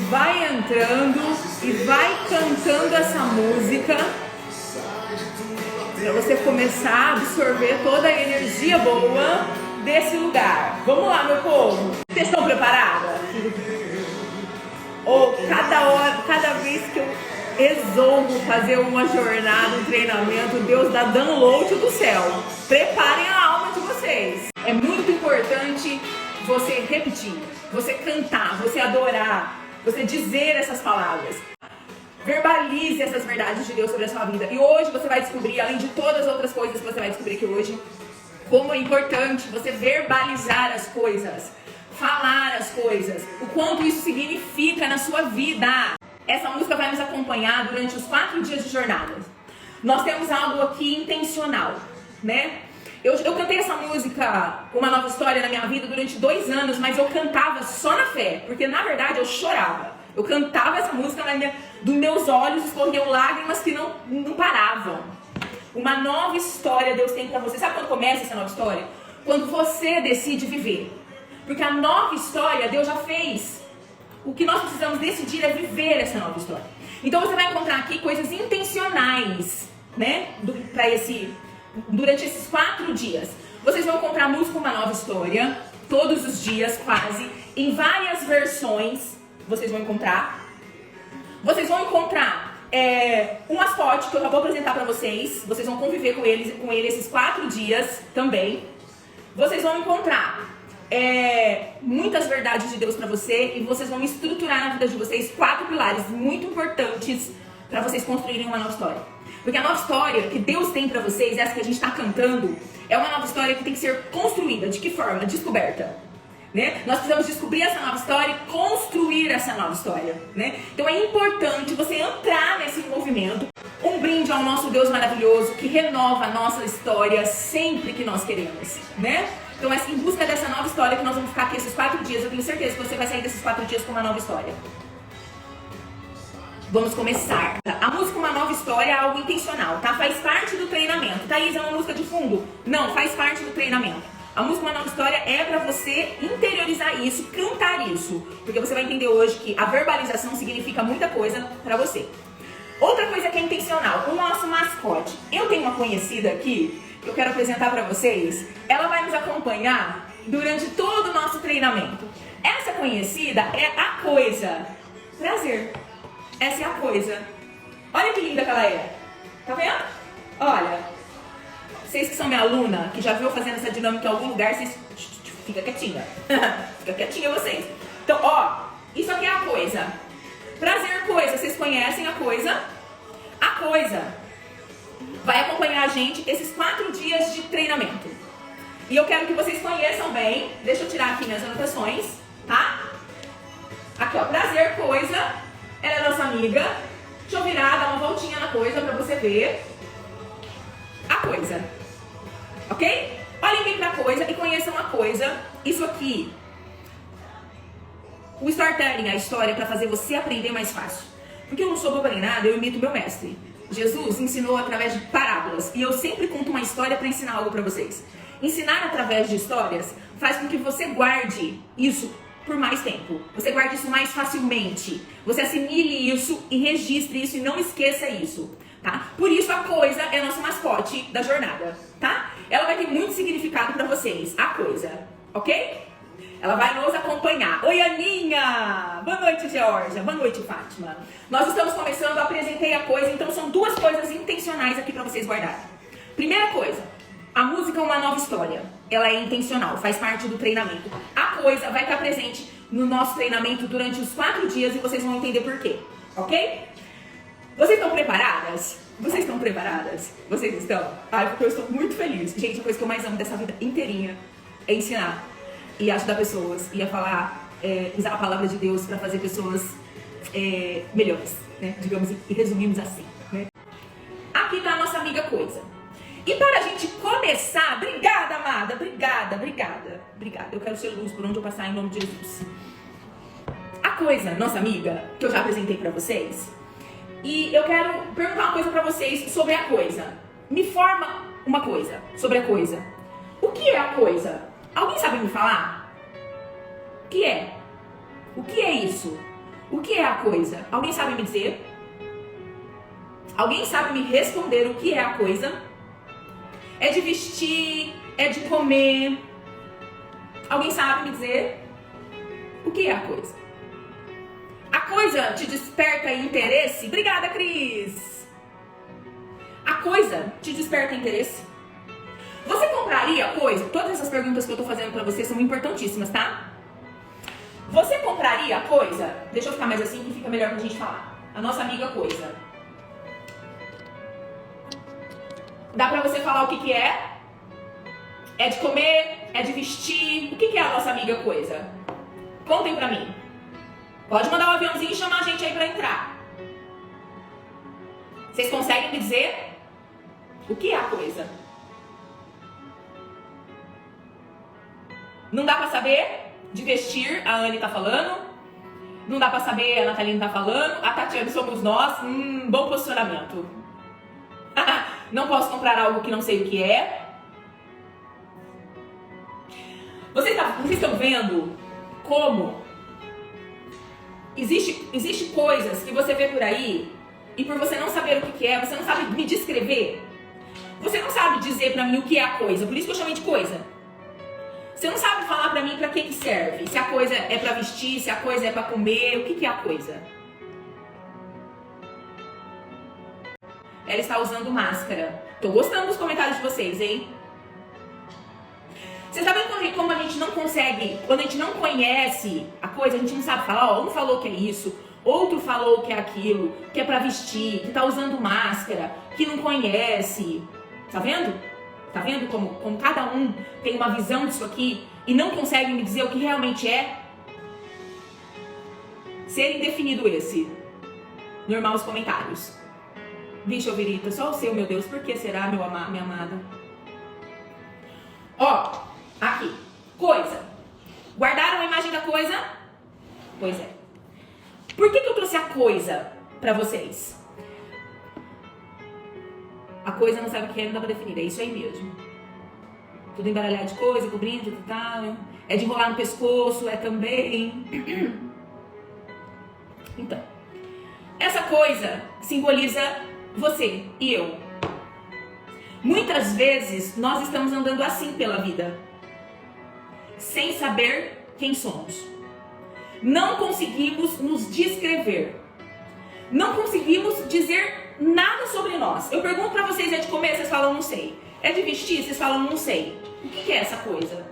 vai entrando e vai cantando essa música para você começar a absorver toda a energia boa desse lugar. Vamos lá, meu povo. Vocês estão preparados? Cada vez que eu resolvo fazer uma jornada, um treinamento, Deus dá download do céu. Preparem a alma de vocês. É muito importante você repetir, você cantar, você adorar, você dizer essas palavras. Verbalize essas verdades de Deus sobre a sua vida. E hoje você vai descobrir, além de todas as outras coisas que você vai descobrir aqui hoje, como é importante você verbalizar as coisas, falar as coisas, o quanto isso significa na sua vida. Essa música vai nos acompanhar durante os 4 dias de jornada. Nós temos algo aqui intencional, né? Eu cantei essa música, Uma Nova História, na minha vida durante 2 anos, mas eu cantava só na fé, porque na verdade eu chorava. Eu cantava essa música, dos meus olhos escorriam lágrimas que não paravam. Uma nova história Deus tem pra você. Sabe quando começa essa nova história? Quando você decide viver. Porque a nova história Deus já fez. O que nós precisamos decidir é viver essa nova história. Então você vai encontrar aqui coisas intencionais, né? Durante esses 4 dias. Vocês vão encontrar música Uma Nova História, todos os dias quase, em várias versões. Vocês vão encontrar. Vocês vão encontrar um mascote que eu já vou apresentar pra vocês. Vocês vão conviver com ele esses 4 dias também. Vocês vão encontrar muitas verdades de Deus pra você. E vocês vão estruturar na vida de vocês 4 pilares muito importantes pra vocês construírem uma nova história. Porque a nova história que Deus tem pra vocês, essa que a gente tá cantando, é uma nova história que tem que ser construída. De que forma? Descoberta. Né? Nós precisamos descobrir essa nova história e construir essa nova história, né? Então é importante você entrar nesse movimento. Um brinde ao nosso Deus maravilhoso que renova a nossa história sempre que nós queremos, né? Então é em busca dessa nova história que nós vamos ficar aqui esses 4 dias. Eu tenho certeza que você vai sair desses 4 dias com uma nova história. Vamos começar. A música Uma Nova História é algo intencional, tá? Faz parte do treinamento. Thaís, é uma música de fundo? Não, faz parte do treinamento. A música Uma Nova História é pra você interiorizar isso, cantar isso. Porque você vai entender hoje que a verbalização significa muita coisa pra você. Outra coisa que é intencional, o nosso mascote. Eu tenho uma conhecida aqui, que eu quero apresentar pra vocês. Ela vai nos acompanhar durante todo o nosso treinamento. Essa conhecida é a Coisa. Prazer. Essa é a Coisa. Olha que linda que ela é. Tá vendo? Olha. Vocês que são minha aluna, que já viu fazendo essa dinâmica em algum lugar, vocês... Fica quietinha. Fica quietinha vocês. Então, ó, isso aqui é a Coisa. Prazer, Coisa. Vocês conhecem a Coisa? A Coisa vai acompanhar a gente esses 4 dias de treinamento. E eu quero que vocês conheçam bem. Deixa eu tirar aqui minhas anotações, tá? Aqui, ó, Prazer, Coisa. Ela é nossa amiga. Deixa eu virar, dar uma voltinha na Coisa pra você ver. A Coisa. Ok? Olhem bem pra Coisa e conheçam a Coisa. Isso aqui. O storytelling, a história, é pra fazer você aprender mais fácil. Porque eu não sou boba nem nada, eu imito meu mestre. Jesus ensinou através de parábolas. E eu sempre conto uma história pra ensinar algo pra vocês. Ensinar através de histórias faz com que você guarde isso por mais tempo. Você guarde isso mais facilmente. Você assimile isso e registre isso e não esqueça isso. Tá? Por isso a Coisa é nosso mascote da jornada, tá? Ela vai ter muito significado pra vocês, a Coisa, ok? Ela vai nos acompanhar. Oi, Aninha! Boa noite, Georgia. Boa noite, Fátima. Nós estamos começando, apresentei a Coisa, então são 2 coisas intencionais aqui pra vocês guardarem. Primeira coisa, a música é Uma Nova História. Ela é intencional, faz parte do treinamento. A Coisa vai estar presente no nosso treinamento durante os 4 dias e vocês vão entender por quê, ok? Vocês estão preparadas? Vocês estão preparadas? Vocês estão? Porque eu estou muito feliz. Gente, a coisa que eu mais amo dessa vida inteirinha é ensinar e ajudar pessoas e a falar, usar a palavra de Deus para fazer pessoas melhores, né? Digamos e resumimos assim, né? Aqui tá a nossa amiga Coisa. E para a gente começar, obrigada, amada, obrigada. Eu quero ser luz por onde eu passar em nome de Jesus. A Coisa, nossa amiga, que eu já apresentei para vocês. E eu quero perguntar uma coisa pra vocês sobre a Coisa. Me forma uma coisa sobre a Coisa. O que é a Coisa? Alguém sabe me falar? O que é? O que é isso? O que é a coisa? Alguém sabe me dizer? Alguém sabe me responder o que é a coisa? É de vestir? É de comer? Alguém sabe me dizer? O que é a coisa? A coisa te desperta interesse? Obrigada, Cris! A coisa te desperta interesse? Você compraria coisa? Todas essas perguntas que eu tô fazendo pra você são importantíssimas, tá? Você compraria coisa? Deixa eu ficar mais assim que fica melhor pra gente falar. A nossa amiga coisa. Dá pra você falar o que que é? É de comer? É de vestir? O que que é a nossa amiga coisa? Contem pra mim. Pode mandar um aviãozinho e chamar a gente aí pra entrar. Vocês conseguem me dizer o que é a coisa? Não dá pra saber? De vestir, a Anne tá falando. Não dá pra saber, a Nataline tá falando. A Tatiana somos nós. Bom posicionamento. Não posso comprar algo que não sei o que é. Vocês estão vendo como existe coisas que você vê por aí e por você não saber o que é, você não sabe me descrever. Você não sabe dizer pra mim o que é a coisa. Por isso que eu chamei de coisa. Você não sabe falar pra mim pra que serve. Se a coisa é pra vestir, se a coisa é pra comer. O que é a coisa? Ela está usando máscara. Tô gostando dos comentários de vocês, hein? Vocês sabem como a gente não consegue, quando a gente não conhece a coisa, a gente não sabe falar, ó, um falou que é isso, outro falou que é aquilo, que é pra vestir, que tá usando máscara, que não conhece. Tá vendo? Tá vendo como cada um tem uma visão disso aqui e não consegue me dizer o que realmente é? Ser indefinido esse. Normal os comentários. Vixe, Virita, só o seu, meu Deus, por que será, minha amada? Ó, aqui, coisa. Guardaram a imagem da coisa? Pois é. Por que eu trouxe a coisa pra vocês? A coisa não sabe o que é, não dá pra definir. É isso aí mesmo. Tudo embaralhado de coisa, cobrindo e tal. É de enrolar no pescoço, é também. Então, essa coisa simboliza você e eu. Muitas vezes nós estamos andando assim pela vida, sem saber quem somos. Não conseguimos nos descrever. Não conseguimos dizer nada sobre nós. Eu pergunto pra vocês, é de comer? Vocês falam não sei. É de vestir? Vocês falam não sei. O que é essa coisa?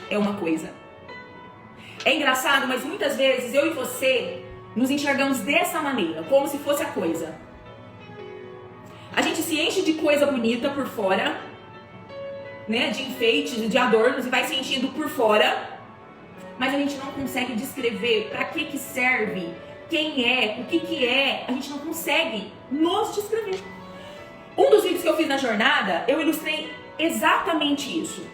É uma coisa. É engraçado, mas muitas vezes eu e você nos enxergamos dessa maneira, como se fosse a coisa. A gente se enche de coisa bonita por fora, né? De enfeites, de adornos, e vai se enchendo por fora, mas a gente não consegue descrever para que serve, quem é, o que é. A gente não consegue nos descrever. Um dos vídeos que eu fiz na jornada, eu ilustrei exatamente isso.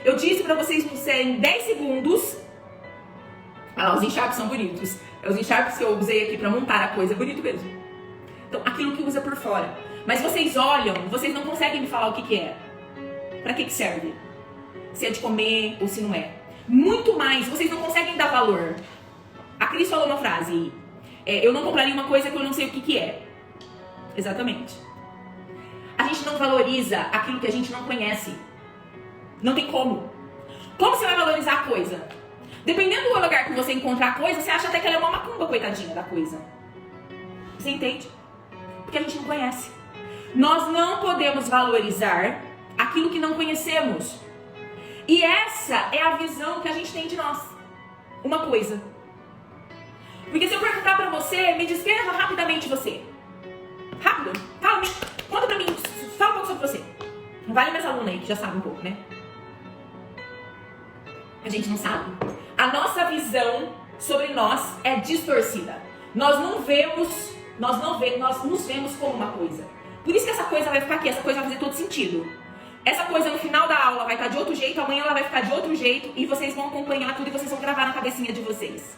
Eu disse para vocês em 10 segundos. Ah lá, os encharpes são bonitos. É os encharpes que eu usei aqui para montar a coisa, é bonito mesmo. Então, aquilo que usa por fora. Mas vocês olham, vocês não conseguem me falar o que é. Para que serve? Se é de comer ou se não é. Muito mais, vocês não conseguem dar valor. A Cris falou uma frase. Eu não compraria uma coisa que eu não sei o que é. Exatamente. A gente não valoriza aquilo que a gente não conhece. Não tem como. Como você vai valorizar a coisa? Dependendo do lugar que você encontrar a coisa, você acha até que ela é uma macumba, coitadinha da coisa. Você entende? Porque a gente não conhece. Nós não podemos valorizar aquilo que não conhecemos. E essa é a visão que a gente tem de nós. Uma coisa. Porque se eu perguntar pra você, me descreva rapidamente você. Rápido. Fala, conta pra mim. Fala um pouco sobre você. Vale minhas alunas aí, que já sabem um pouco, né? A gente não sabe. A nossa visão sobre nós é distorcida. Nós nos vemos como uma coisa. Por isso que essa coisa vai ficar aqui, essa coisa vai fazer todo sentido. Essa coisa no final da aula vai estar de outro jeito, amanhã ela vai ficar de outro jeito e vocês vão acompanhar tudo e vocês vão gravar na cabecinha de vocês.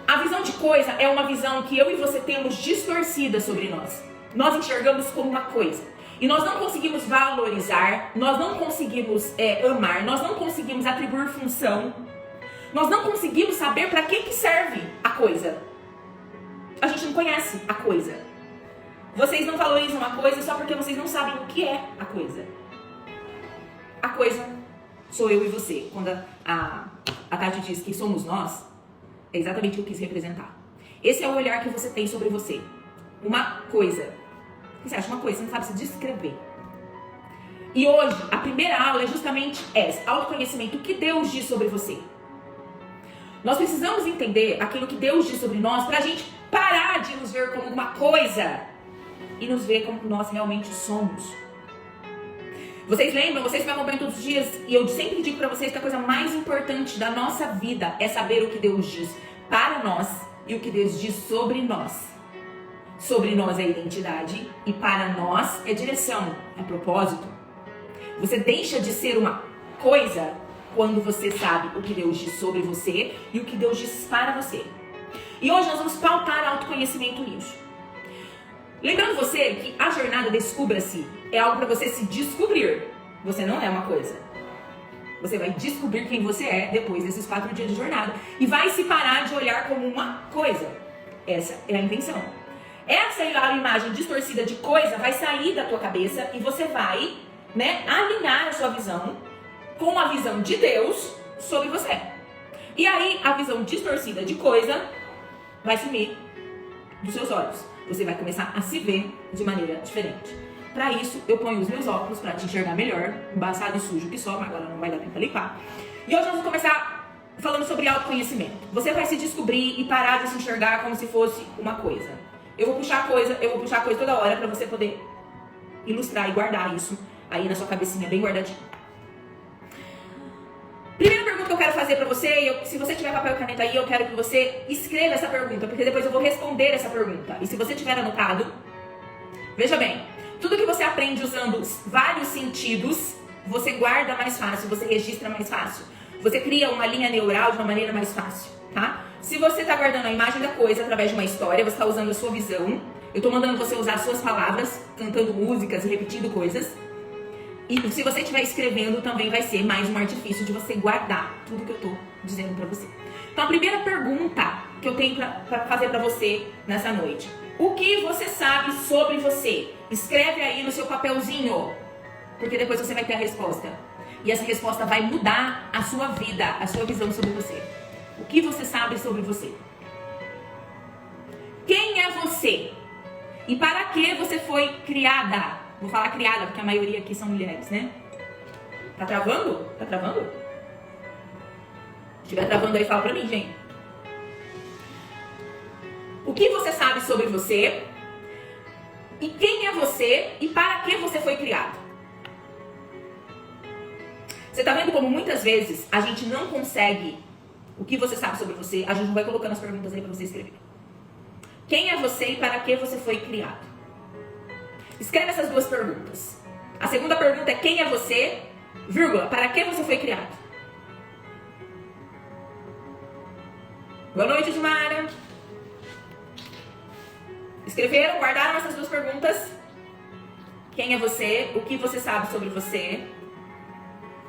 A visão de coisa é uma visão que eu e você temos distorcida sobre nós. Nós enxergamos como uma coisa. E nós não conseguimos valorizar, nós não conseguimos nós não conseguimos atribuir função, nós não conseguimos saber para que serve a coisa. A gente não conhece a coisa. Vocês não valorizam a coisa só porque vocês não sabem o que é a coisa. A coisa sou eu e você. Quando a Tati diz que somos nós, é exatamente o que eu quis representar. Esse é o olhar que você tem sobre você. Uma coisa. O que você acha? Uma coisa, você não sabe se descrever. E hoje, a primeira aula é justamente essa, autoconhecimento. O que Deus diz sobre você? Nós precisamos entender aquilo que Deus diz sobre nós pra gente parar de nos ver como uma coisa e nos ver como nós realmente somos. Vocês lembram? Vocês me acompanham todos os dias e eu sempre digo pra vocês que a coisa mais importante da nossa vida é saber o que Deus diz para nós e o que Deus diz sobre nós. Sobre nós é identidade e para nós é direção, é propósito. Você deixa de ser uma coisa quando você sabe o que Deus diz sobre você e o que Deus diz para você. E hoje nós vamos pautar autoconhecimento nisso. Lembrando você que a jornada Descubra-se é algo para você se descobrir. Você não é uma coisa. Você vai descobrir quem você é depois desses 4 dias de jornada. E vai se parar de olhar como uma coisa. Essa é a intenção. Essa imagem distorcida de coisa vai sair da tua cabeça e você vai, alinhar a sua visão com a visão de Deus sobre você. E aí a visão distorcida de coisa vai sumir dos seus olhos. Você vai começar a se ver de maneira diferente. Para isso, eu ponho os meus óculos para te enxergar melhor, embaçado e sujo que só, mas agora não vai dar tempo para limpar. E hoje nós vamos começar falando sobre autoconhecimento. Você vai se descobrir e parar de se enxergar como se fosse uma coisa. Eu vou puxar coisa toda hora para você poder ilustrar e guardar isso aí na sua cabecinha, bem guardadinho. Primeira pergunta que eu quero fazer pra você, se você tiver papel e caneta aí, eu quero que você escreva essa pergunta, porque depois eu vou responder essa pergunta. E se você tiver anotado, veja bem, tudo que você aprende usando vários sentidos, você guarda mais fácil, você registra mais fácil. Você cria uma linha neural de uma maneira mais fácil, tá? Se você tá guardando a imagem da coisa através de uma história, você tá usando a sua visão, eu tô mandando você usar as suas palavras, cantando músicas e repetindo coisas. E se você estiver escrevendo, também vai ser mais um artifício de você guardar tudo que eu tô dizendo pra você. Então, a primeira pergunta que eu tenho pra fazer pra você nessa noite. O que você sabe sobre você? Escreve aí no seu papelzinho, porque depois você vai ter a resposta. E essa resposta vai mudar a sua vida, a sua visão sobre você. O que você sabe sobre você? Quem é você? E para que você foi criada? Vou falar criada, porque a maioria aqui são mulheres, né? Tá travando? Tá travando? Se estiver travando aí, fala pra mim, gente. O que você sabe sobre você? E quem é você? E para que você foi criado? Você tá vendo como muitas vezes a gente não consegue o que você sabe sobre você? A gente não vai colocando as perguntas aí pra você escrever. Quem é você e para que você foi criado? Escreve essas duas perguntas. A segunda pergunta é quem é você, vírgula, para que você foi criado? Boa noite, Dimara. Escreveram, guardaram essas duas perguntas? Quem é você, o que você sabe sobre você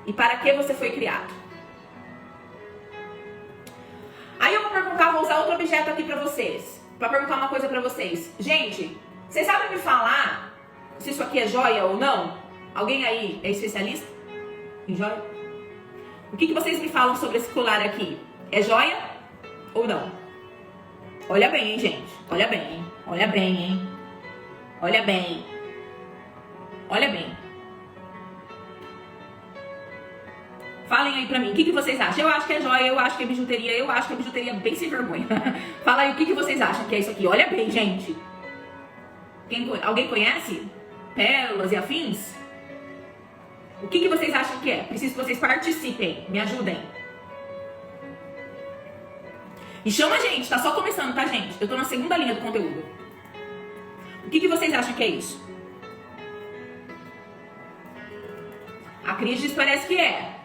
e para que você foi criado? Aí eu vou usar outro objeto aqui pra vocês, pra perguntar uma coisa pra vocês. Gente, vocês sabem me falar se isso aqui é joia ou não? Alguém aí é especialista em joia? O que vocês me falam sobre esse colar aqui? É joia ou não? Olha bem, hein, gente? Olha bem, hein? Olha bem, hein? Olha bem. Olha bem. Falem aí pra mim, o que vocês acham? Eu acho que é joia, eu acho que é bijuteria, eu acho que é bijuteria bem sem vergonha. Fala aí o que vocês acham que é isso aqui. Olha bem, gente. Alguém conhece? Pérolas e afins? O que vocês acham que é? Preciso que vocês participem, me ajudem. E chama a gente, tá só começando, tá, gente? Eu tô na segunda linha do conteúdo. O que vocês acham que é isso? A Cris diz que parece que é.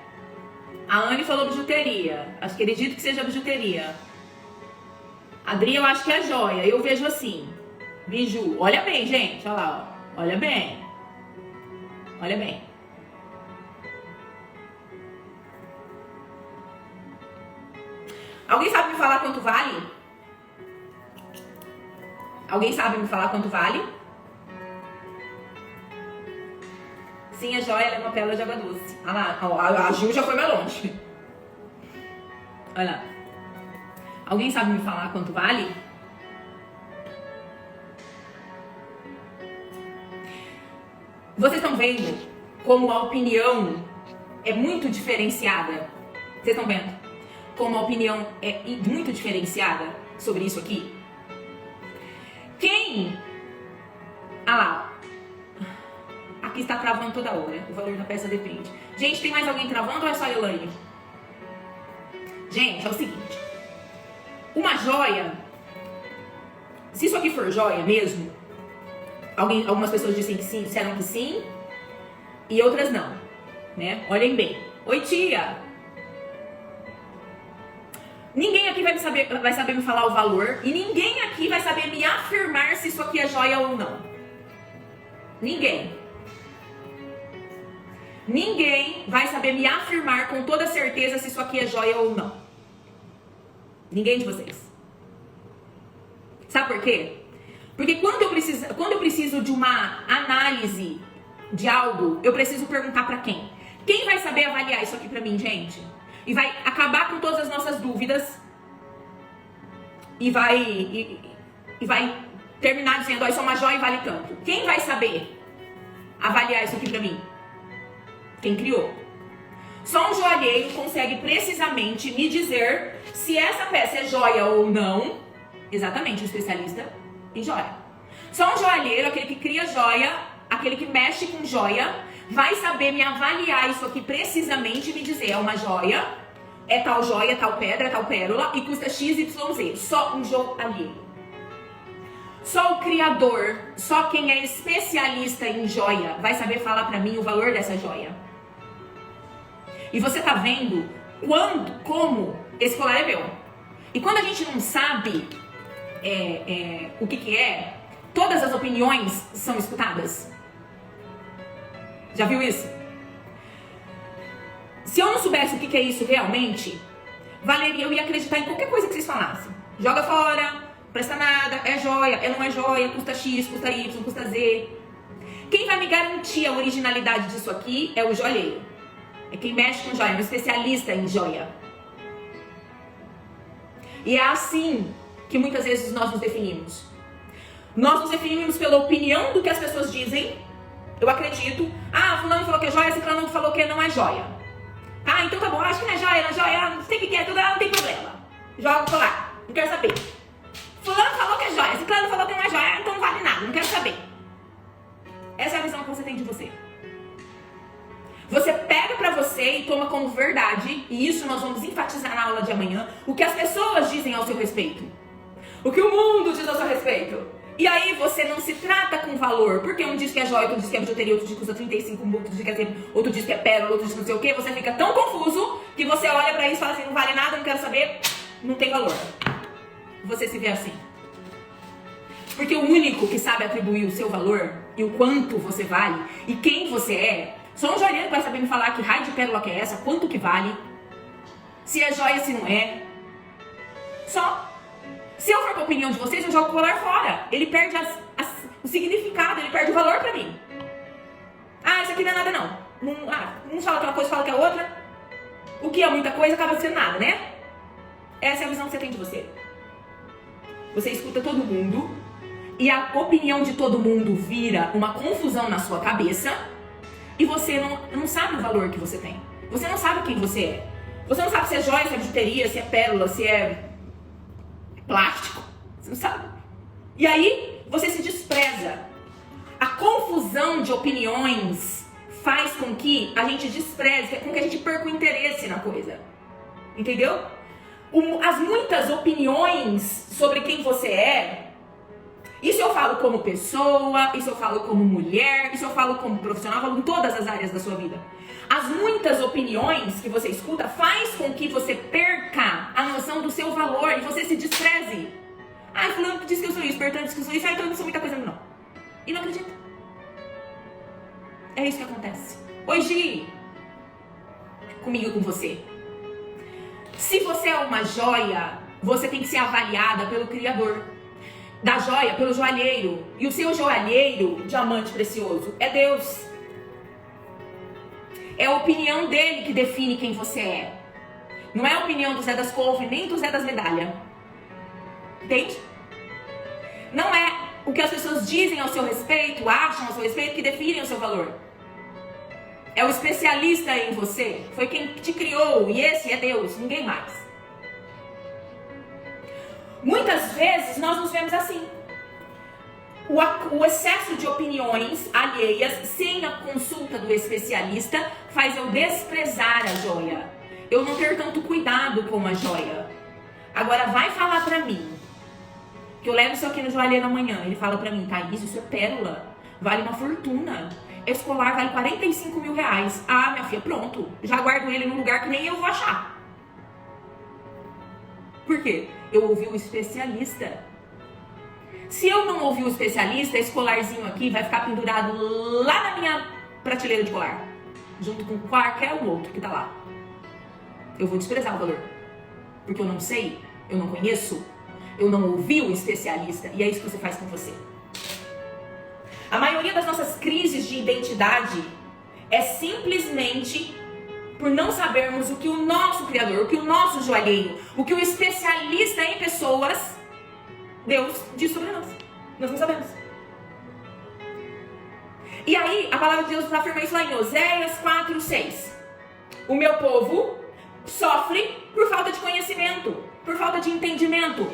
A Anne falou bijuteria. Acho que acredito que seja bijuteria. A Adri, eu acho que é joia. Eu vejo assim. Biju. Olha bem, gente. Olha lá, ó. Olha bem. Olha bem. Alguém sabe me falar quanto vale? Alguém sabe me falar quanto vale? Sim, a joia é uma pérola de água doce. Ah lá, a Gil já foi mais longe. Olha lá. Alguém sabe me falar quanto vale? Vocês estão vendo como a opinião é muito diferenciada? Vocês estão vendo como a opinião é muito diferenciada sobre isso aqui? Quem... Ah lá. Aqui está travando toda hora. O valor da peça depende. Gente, tem mais alguém travando ou é só a Elaine? Gente, é o seguinte. Uma joia... Se isso aqui for joia mesmo... Algumas pessoas disseram que sim. E outras não. Né? Olhem bem. Oi, tia. Ninguém aqui vai saber me falar o valor. E ninguém aqui vai saber me afirmar se isso aqui é joia ou não. Ninguém. Ninguém vai saber me afirmar com toda certeza se isso aqui é joia ou não. Ninguém de vocês. Sabe por quê? Porque quando eu preciso de uma análise de algo, eu preciso perguntar pra quem? Quem vai saber avaliar isso aqui pra mim, gente? E vai acabar com todas as nossas dúvidas e vai terminar dizendo, ó, isso é uma joia e vale tanto. Quem vai saber avaliar isso aqui pra mim? Quem criou. Só um joalheiro consegue precisamente me dizer se essa peça é joia ou não. Exatamente, um especialista em joia. Só um joalheiro, aquele que cria joia, aquele que mexe com joia, vai saber me avaliar isso aqui precisamente e me dizer, é uma joia, é tal pedra, é tal pérola e custa XYZ. Só um joalheiro. Só o criador, só quem é especialista em joia vai saber falar pra mim o valor dessa joia. E você tá vendo como esse colar é meu. E quando a gente não sabe o que é, todas as opiniões são escutadas. Já viu isso? Se eu não soubesse o que é isso realmente, eu ia acreditar em qualquer coisa que vocês falassem. Joga fora, presta nada, é joia, não é joia, custa X, custa Y, custa Z. Quem vai me garantir a originalidade disso aqui é o joalheiro. É quem mexe com joia, é um especialista em joia. E é assim que muitas vezes nós nos definimos. Nós nos definimos pela opinião do que as pessoas dizem. Eu acredito. Ah, fulano falou que é joia, ciclano falou que não é joia. Ah, então tá bom, acho que não é joia, não sei o que é, tudo não tem problema. Joga o colar, não quero saber. Fulano falou que é joia, ciclano falou que não é joia, então não vale nada, não quero saber. Essa é a visão que você tem de você. Você pega pra você e toma como verdade, e isso nós vamos enfatizar na aula de amanhã, o que as pessoas dizem ao seu respeito. O que o mundo diz ao seu respeito. E aí você não se trata com valor, porque um diz que é joia, outro diz que é bijuteria, outro diz que custa 35, outro diz que é pérola, outro diz que não sei o que, você fica tão confuso que você olha pra isso e fala assim, não vale nada, não quero saber, não tem valor. Você se vê assim. Porque o único que sabe atribuir o seu valor e o quanto você vale e quem você é, só um joalheiro vai saber me falar que raio de pérola que é essa, quanto que vale, se é joia, se não é. Só. Se eu for com a opinião de vocês, eu jogo o colar fora. Ele perde o significado, ele perde o valor pra mim. Ah, isso aqui não é nada não. Um fala aquela coisa, fala que é outra. O que é muita coisa acaba sendo nada, né? Essa é a visão que você tem de você. Você escuta todo mundo e a opinião de todo mundo vira uma confusão na sua cabeça e você não sabe o valor que você tem. Você não sabe quem você é. Você não sabe se é joia, se é bijuteria, se é pérola, se é plástico. Você não sabe. E aí você se despreza. A confusão de opiniões faz com que a gente despreze, com que a gente perca o interesse na coisa. Entendeu? As muitas opiniões sobre quem você é, isso eu falo como pessoa, isso eu falo como mulher, isso eu falo como profissional, eu falo em todas as áreas da sua vida. As muitas opiniões que você escuta faz com que você perca a noção do seu valor e você se despreze. Ah, fulano disse que eu sou isso, Bertão disse que eu sou isso, então eu não sou muita coisa não. E não acredita. É isso que acontece. Hoje, comigo e com você. Se você é uma joia, você tem que ser avaliada pelo Criador. da joia pelo joalheiro. E o seu joalheiro, diamante precioso, é Deus. É a opinião dele que define quem você é. Não é a opinião do Zé das Couve, nem do Zé das Medalhas. Entende? Não é o que as pessoas dizem ao seu respeito, acham ao seu respeito, que definem o seu valor. É o especialista em você. Foi quem te criou. E esse é Deus, ninguém mais. Muitas vezes nós nos vemos assim. O excesso de opiniões alheias, sem a consulta do especialista, faz eu desprezar a joia. Eu não ter tanto cuidado com a joia. Agora vai falar pra mim, que eu levo isso aqui no joalheiro amanhã. Ele fala pra mim, Thaís, isso é pérola. Vale uma fortuna. Esse colar vale 45 mil reais. Ah, minha filha, pronto. Já guardo ele num lugar que nem eu vou achar. Por quê? Eu ouvi o especialista. Se eu não ouvir o especialista, esse colarzinho aqui vai ficar pendurado lá na minha prateleira de colar. Junto com qualquer outro que tá lá. Eu vou desprezar o valor. Porque eu não sei, eu não conheço, eu não ouvi o especialista. E é isso que você faz com você. A maioria das nossas crises de identidade é simplesmente por não sabermos o que o nosso Criador, o que o nosso joalheiro, o que o especialista em pessoas, Deus, diz sobre nós. Nós não sabemos. E aí, a palavra de Deus afirma isso lá em Oséias 4:6. O meu povo sofre por falta de conhecimento, por falta de entendimento.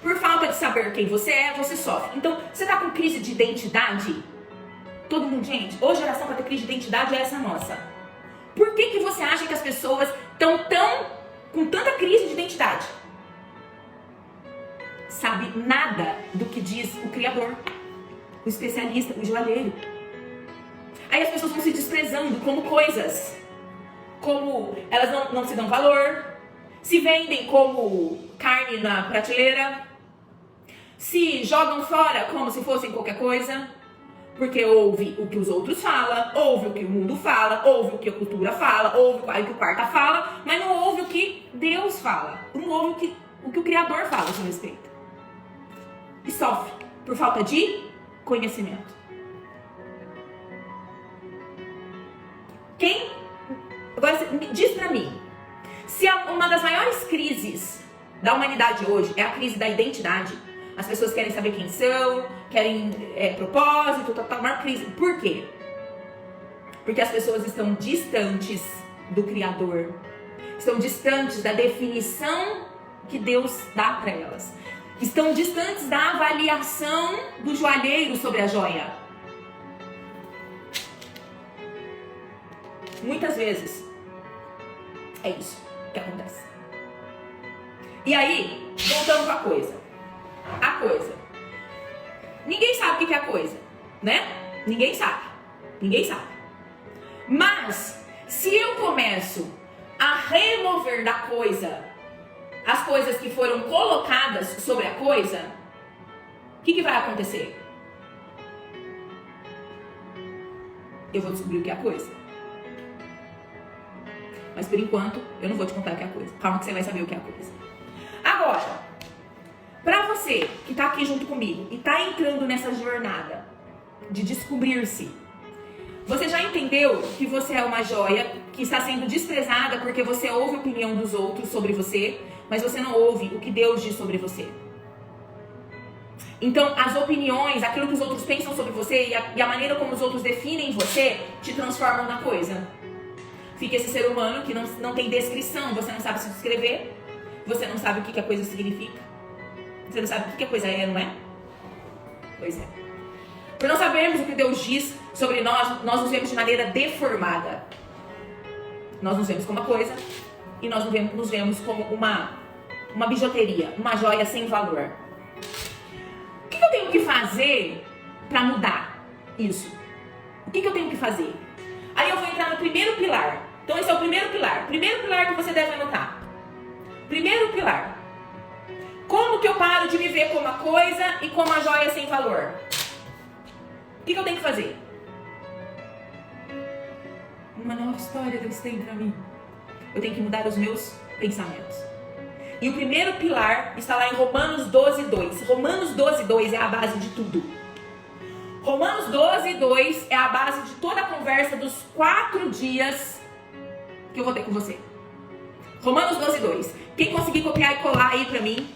Por falta de saber quem você é, você sofre. Então, você tá com crise de identidade? Todo mundo, gente, hoje a geração para ter crise de identidade é essa nossa. Por que você acha que as pessoas estão com tanta crise de identidade? Sabe nada do que diz o Criador, o especialista, o joalheiro. Aí as pessoas vão se desprezando como coisas. Como elas não se dão valor, se vendem como carne na prateleira, se jogam fora como se fossem qualquer coisa, porque ouve o que os outros falam, ouve o que o mundo fala, ouve o que a cultura fala, ouve o que o quarta fala, mas não ouve o que Deus fala, não ouve o que o Criador fala a seu respeito. E sofre por falta de conhecimento. Agora, diz pra mim, se uma das maiores crises da humanidade hoje é a crise da identidade, as pessoas querem saber quem são, querem propósito, maior crise. Por quê? Porque as pessoas estão distantes do Criador, estão distantes da definição que Deus dá para elas, estão distantes da avaliação do joalheiro sobre a joia. Muitas vezes é isso que acontece. E aí, voltando com a coisa. A coisa. Ninguém sabe o que é a coisa, né? Ninguém sabe. Ninguém sabe. Mas, se eu começo a remover da coisa as coisas que foram colocadas sobre a coisa, o que vai acontecer? Eu vou descobrir o que é a coisa. Mas por enquanto, eu não vou te contar o que é a coisa. Calma que você vai saber o que é a coisa. Agora, pra você que tá aqui junto comigo e tá entrando nessa jornada de descobrir-se, você já entendeu que você é uma joia que está sendo desprezada porque você ouve a opinião dos outros sobre você, mas você não ouve o que Deus diz sobre você. Então, as opiniões, aquilo que os outros pensam sobre você e a maneira como os outros definem você, te transformam na coisa. Fica esse ser humano que não tem descrição, você não sabe se descrever, você não sabe o que a coisa significa, você não sabe o que a coisa é, não é? Pois é. Por não sabermos o que Deus diz sobre nós, nós nos vemos de maneira deformada. Nós nos vemos como uma coisa e nós nos vemos como uma bijuteria, uma joia sem valor. O que eu tenho que fazer para mudar isso? O que eu tenho que fazer? Aí eu vou entrar no primeiro pilar. Então esse é o primeiro pilar. Primeiro pilar que você deve anotar. Primeiro pilar. Como que eu paro de me ver como uma coisa e como uma joia sem valor? O que eu tenho que fazer? Uma nova história Deus tem pra mim. Eu tenho que mudar os meus pensamentos. E o primeiro pilar está lá em Romanos 12:2. Romanos 12:2 12:2 é a base de tudo. Romanos 12:2 é a base de toda a conversa dos 4 dias que eu vou ter com você. Romanos 12:2. Quem conseguir copiar e colar aí pra mim?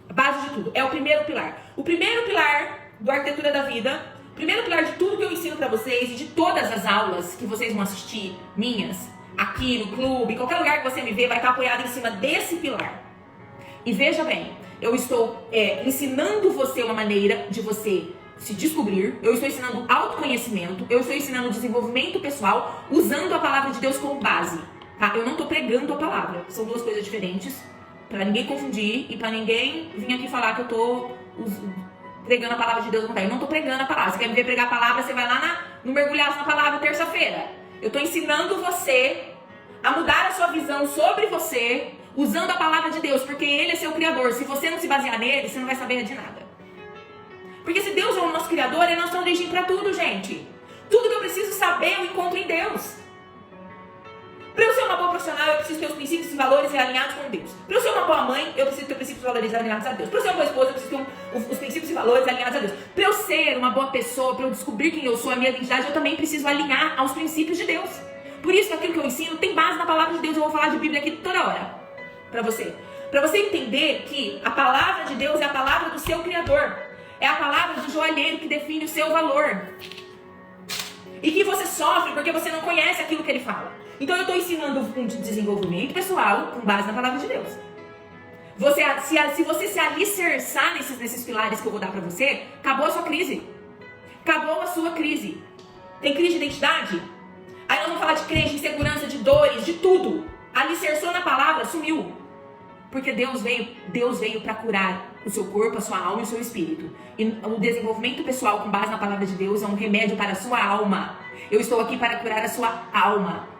A base de tudo. É o primeiro pilar. O primeiro pilar do Arquitetura da Vida, o primeiro pilar de tudo que eu ensino pra vocês e de todas as aulas que vocês vão assistir, minhas, aqui no clube, qualquer lugar que você me vê, vai estar apoiado em cima desse pilar. E veja bem, eu estou ensinando você uma maneira de você se descobrir, eu estou ensinando autoconhecimento, eu estou ensinando desenvolvimento pessoal, usando a palavra de Deus como base, tá? Eu não estou pregando a palavra, são duas coisas diferentes, para ninguém confundir e para ninguém vir aqui falar que eu estou pregando a palavra de Deus. Eu não estou pregando a palavra. Você quer me ver pregar a palavra, você vai lá no Mergulhados na Palavra terça-feira. Eu estou ensinando você a mudar a sua visão sobre você, usando a palavra de Deus, porque Ele é seu Criador. Se você não se basear nele, você não vai saber de nada. Porque se Deus é o nosso Criador, Ele é nosso origem para tudo, gente. Tudo que eu preciso saber, eu encontro em Deus. Para eu ser uma boa profissional, eu preciso ter os princípios e valores alinhados com Deus. Para eu ser uma boa mãe, eu preciso ter princípios e valores alinhados a Deus. Para eu ser uma boa esposa, eu preciso ter os princípios e valores alinhados a Deus. Para eu ser uma boa pessoa, para eu descobrir quem eu sou, a minha identidade, eu também preciso alinhar aos princípios de Deus. Por isso que aquilo que eu ensino tem base na palavra de Deus. Eu vou falar de Bíblia aqui toda hora para você. Para você entender que a palavra de Deus é a palavra do seu Criador. É a palavra do joalheiro que define o seu valor. E que você sofre porque você não conhece aquilo que ele fala. Então eu estou ensinando um desenvolvimento pessoal com base na palavra de Deus. Se você se alicerçar nesses pilares que eu vou dar para você, acabou a sua crise. Acabou a sua crise. Tem crise de identidade? Aí nós vamos falar de crise, de insegurança, de dores, de tudo. Alicerçou na palavra, sumiu. Porque Deus veio para curar o seu corpo, a sua alma e o seu espírito. E o desenvolvimento pessoal com base na palavra de Deus é um remédio para a sua alma. Eu estou aqui para curar a sua alma.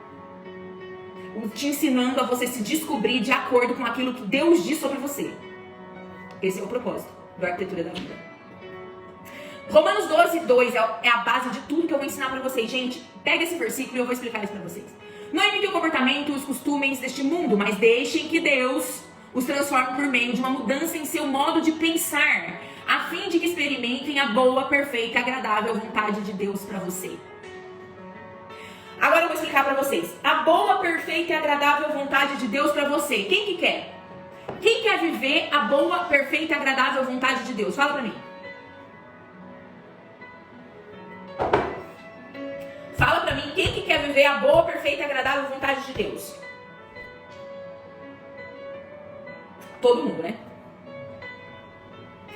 Te ensinando a você se descobrir de acordo com aquilo que Deus diz sobre você. Esse é o propósito da Arquitetura da Vida. Romanos 12:2 é a base de tudo que eu vou ensinar para vocês. Gente, pega esse versículo e eu vou explicar isso para vocês. Não imitem o comportamento e os costumes deste mundo, mas deixem que Deus os transforme por meio de uma mudança em seu modo de pensar, a fim de que experimentem a boa, perfeita e agradável vontade de Deus para você. Agora eu vou explicar para vocês. A boa, perfeita e agradável vontade de Deus para você. Quem que quer? Quem quer viver a boa, perfeita e agradável vontade de Deus? Fala para mim. Fala para mim, quem que quer viver a boa, perfeita e agradável vontade de Deus? Todo mundo, né?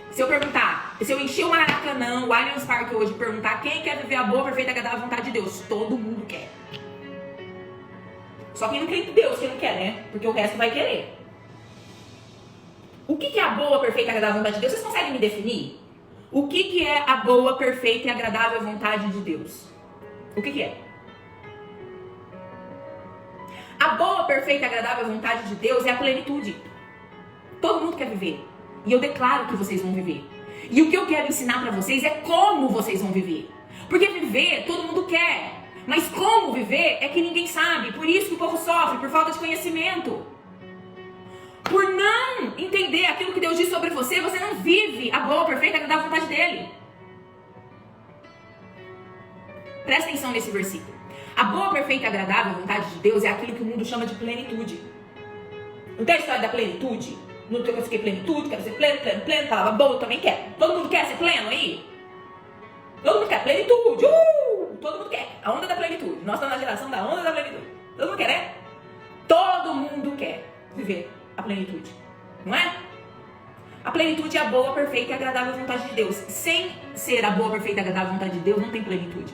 Se eu perguntar, se eu encher o Maracanã, o Allianz Parque hoje, e perguntar quem quer viver a boa, perfeita e agradável vontade de Deus, todo mundo quer. Só quem não crê em Deus que não quer, né? Porque o resto vai querer. O que é a boa, perfeita e agradável vontade de Deus? Vocês conseguem me definir? O que é a boa, perfeita e agradável vontade de Deus? O que é? A boa, perfeita e agradável vontade de Deus é a plenitude. Todo mundo quer viver. E eu declaro que vocês vão viver. E o que eu quero ensinar pra vocês é como vocês vão viver. Porque viver, todo mundo quer. Mas como viver é que ninguém sabe. Por isso que o povo sofre, por falta de conhecimento. Por não entender aquilo que Deus diz sobre você, você não vive a boa, perfeita e agradável vontade dele. Presta atenção nesse versículo. A boa, perfeita e agradável vontade de Deus é aquilo que o mundo chama de plenitude. Não tem a história da plenitude? Não tem que plenitude, quero ser pleno, palavra boa, eu também quero. Todo mundo quer ser pleno aí? Todo mundo quer plenitude, todo mundo quer. A onda da plenitude. Nós estamos na geração da onda da plenitude. Todo mundo quer, né? Todo mundo quer viver a plenitude, não é? A plenitude é a boa, perfeita e agradável vontade de Deus. Sem ser a boa, perfeita e agradável vontade de Deus, não tem plenitude.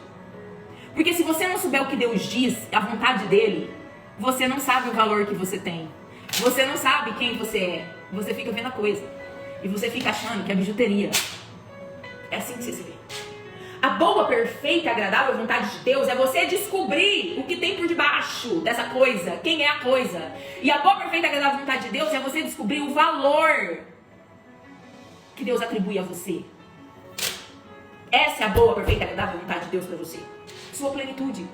Porque se você não souber o que Deus diz, a vontade dele, você não sabe o valor que você tem. Você não sabe quem você é. Você fica vendo a coisa. E você fica achando que é bijuteria. É assim que você se vê. A boa, perfeita e agradável vontade de Deus é você descobrir o que tem por debaixo dessa coisa. Quem é a coisa. E a boa, perfeita e agradável vontade de Deus é você descobrir o valor que Deus atribui a você. Essa é a boa, perfeita e agradável vontade de Deus para você. Sua plenitude.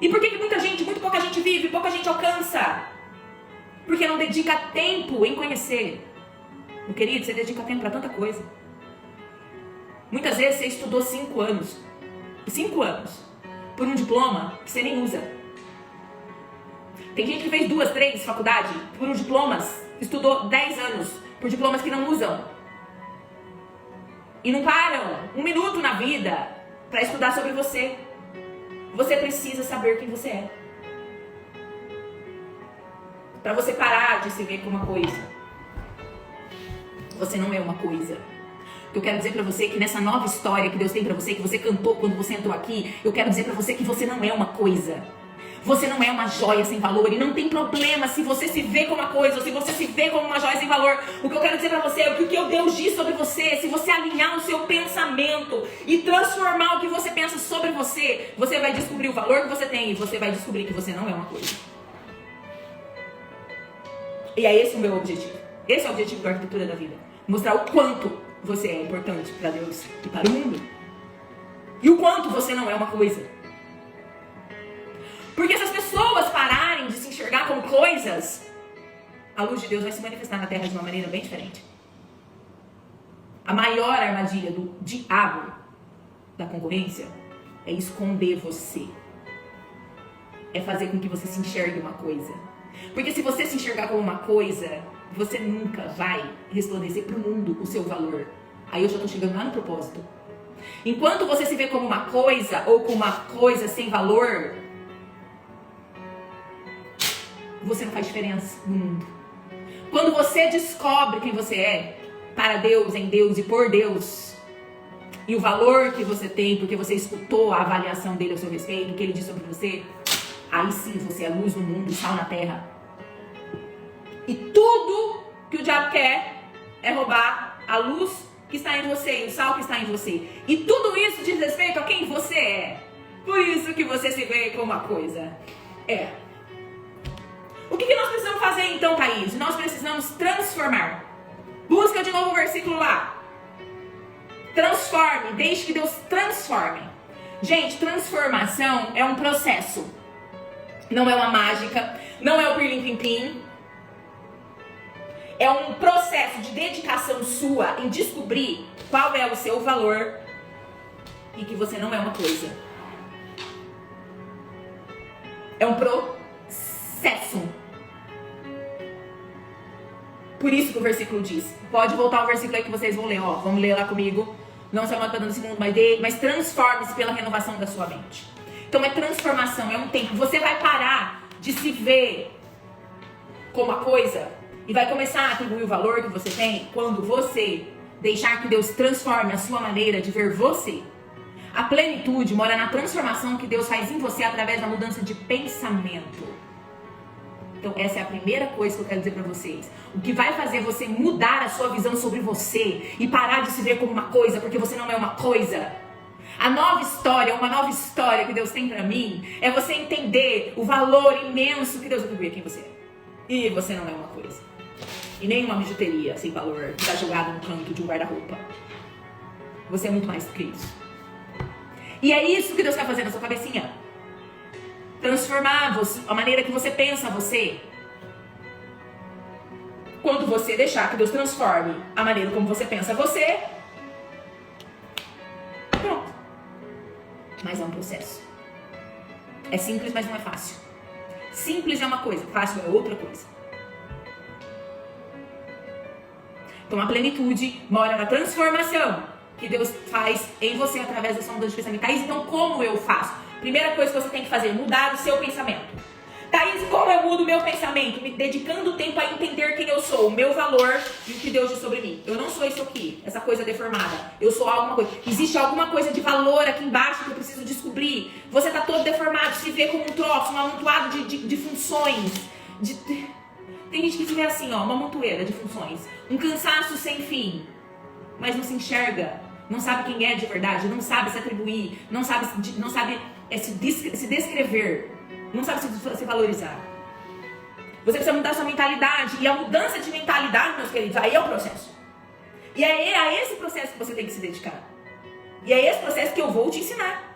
E por que muito pouca gente vive, pouca gente alcança? Porque não dedica tempo em conhecer. Meu querido, você dedica tempo para tanta coisa. Muitas vezes você estudou 5 anos. 5 anos. Por um diploma que você nem usa. Tem gente que fez 2, 3 faculdade por diplomas. Estudou 10 anos por diplomas que não usam. E não param 1 minuto na vida para estudar sobre você. Você precisa saber quem você é. Para você parar de se ver como uma coisa. Você não é uma coisa. O que eu quero dizer para você é que nessa nova história que Deus tem para você, que você cantou quando você entrou aqui, eu quero dizer para você que você não é uma coisa. Você não é uma joia sem valor. E não tem problema se você se vê como uma coisa ou se você se vê como uma joia sem valor. O que eu quero dizer para você é o que Deus diz sobre você. Se você alinhar o seu pensamento e transformar o que você pensa sobre você, você vai descobrir o valor que você tem e você vai descobrir que você não é uma coisa. E é esse o meu objetivo. Esse é o objetivo da arquitetura da vida. Mostrar o quanto você é importante para Deus e para o mundo. E o quanto você não é uma coisa. Porque se as pessoas pararem de se enxergar como coisas, a luz de Deus vai se manifestar na terra de uma maneira bem diferente. A maior armadilha do diabo, da concorrência, é esconder você. É fazer com que você se enxergue uma coisa. Porque se você se enxergar como uma coisa, você nunca vai resplandecer para o mundo o seu valor. Aí eu já estou chegando lá no propósito. Enquanto você se vê como uma coisa ou como uma coisa sem valor, você não faz diferença no mundo. Quando você descobre quem você é, para Deus, em Deus e por Deus, e o valor que você tem, porque você escutou a avaliação dele a seu respeito, o que ele disse sobre você, aí sim você é luz no mundo, sal na terra. E tudo que o diabo quer é roubar a luz que está em você, e o sal que está em você. E tudo isso diz respeito a quem você é. Por isso que você se vê como uma coisa. O que nós precisamos fazer então, Thaís? Nós precisamos transformar. Busca de novo o versículo lá. Transforme, deixe que Deus transforme. Gente, transformação é um processo. Não é uma mágica, não é o pirlim-pim-pim. É um processo de dedicação sua em descobrir qual é o seu valor e que você não é uma coisa. É um processo. Por isso que o versículo diz. Pode voltar ao versículo aí que vocês vão ler. Vamos ler lá comigo. Não se amando dando segundo, mas transforme-se pela renovação da sua mente. Então é transformação, é um tempo. Você vai parar de se ver como uma coisa e vai começar a atribuir o valor que você tem quando você deixar que Deus transforme a sua maneira de ver você. A plenitude mora na transformação que Deus faz em você através da mudança de pensamento. Então essa é a primeira coisa que eu quero dizer para vocês. O que vai fazer você mudar a sua visão sobre você e parar de se ver como uma coisa, porque você não é uma coisa. A nova história, uma nova história que Deus tem para mim, é você entender o valor imenso que Deus atribui a quem você é. E você não é uma coisa. E nem uma bijuteria sem valor que está jogada no canto de um guarda-roupa. Você é muito mais do que isso. E é isso que Deus quer fazer na sua cabecinha. Transformar a maneira que você pensa você. Quando você deixar que Deus transforme a maneira como você pensa você, pronto. Mas é um processo. É simples, mas não é fácil. Simples é uma coisa, fácil é outra coisa. Então a plenitude mora na transformação que Deus faz em você através da sua mudança de pensamento. Thaís, então como eu faço? Primeira coisa que você tem que fazer, mudar o seu pensamento. Thaís, como eu mudo o meu pensamento? Me dedicando tempo a entender quem eu sou, o meu valor e o que Deus diz sobre mim. Eu não sou isso aqui, essa coisa deformada. Eu sou alguma coisa. Existe alguma coisa de valor aqui embaixo que eu preciso descobrir. Você está todo deformado, se vê como um troço, um amontoado de funções. Tem gente que se vê assim, uma montoeira de funções. Um cansaço sem fim. Mas não se enxerga. Não sabe quem é de verdade. Não sabe se atribuir. Não sabe se descrever. Não sabe se valorizar. Você precisa mudar sua mentalidade. E a mudança de mentalidade, meus queridos, aí é o processo. E é a esse processo que você tem que se dedicar. E é esse processo que eu vou te ensinar.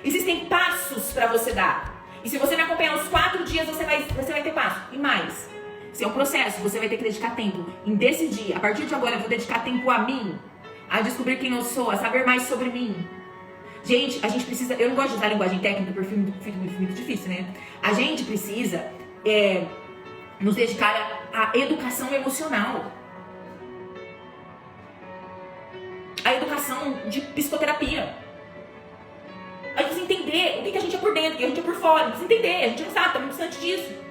Existem passos para você dar. E se você me acompanhar uns 4 dias, você vai ter passo. E mais. Isso é um processo, você vai ter que dedicar tempo em decidir. A partir de agora eu vou dedicar tempo a mim, a descobrir quem eu sou, a saber mais sobre mim. Gente, a gente precisa... Eu não gosto de usar linguagem técnica porque fica muito difícil, né? A gente precisa nos dedicar à educação emocional. A educação de psicoterapia. A gente precisa entender o que a gente é por dentro, o que a gente é por fora. A gente precisa entender, a gente não sabe, está muito distante disso.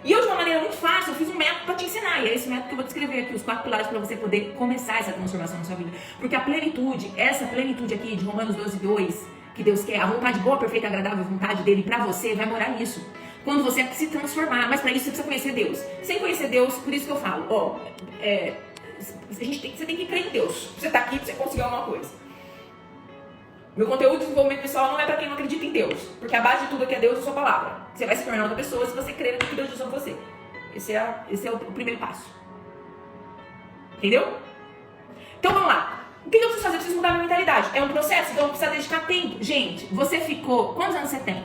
E eu, de uma maneira muito fácil, eu fiz um método para te ensinar. E é esse método que eu vou descrever aqui, os 4 pilares para você poder começar essa transformação na sua vida. Porque a plenitude, essa plenitude aqui de Romanos 12:2, que Deus quer, a vontade boa, perfeita e agradável, a vontade dele para você, vai morar nisso. Quando você se transformar. Mas para isso você precisa conhecer Deus. Sem conhecer Deus, por isso que eu falo, você tem que crer em Deus. Você tá aqui para você conseguir alguma coisa. Meu conteúdo de desenvolvimento pessoal não é para quem não acredita em Deus. Porque a base de tudo aqui é Deus e a sua palavra. Você vai se tornar outra pessoa se você crer no que Deus diz sobre você. Esse é o primeiro passo. Entendeu? Então vamos lá. O que eu preciso fazer? Eu preciso mudar minha mentalidade. É um processo, então eu preciso dedicar tempo. Gente, você ficou... Quantos anos você tem?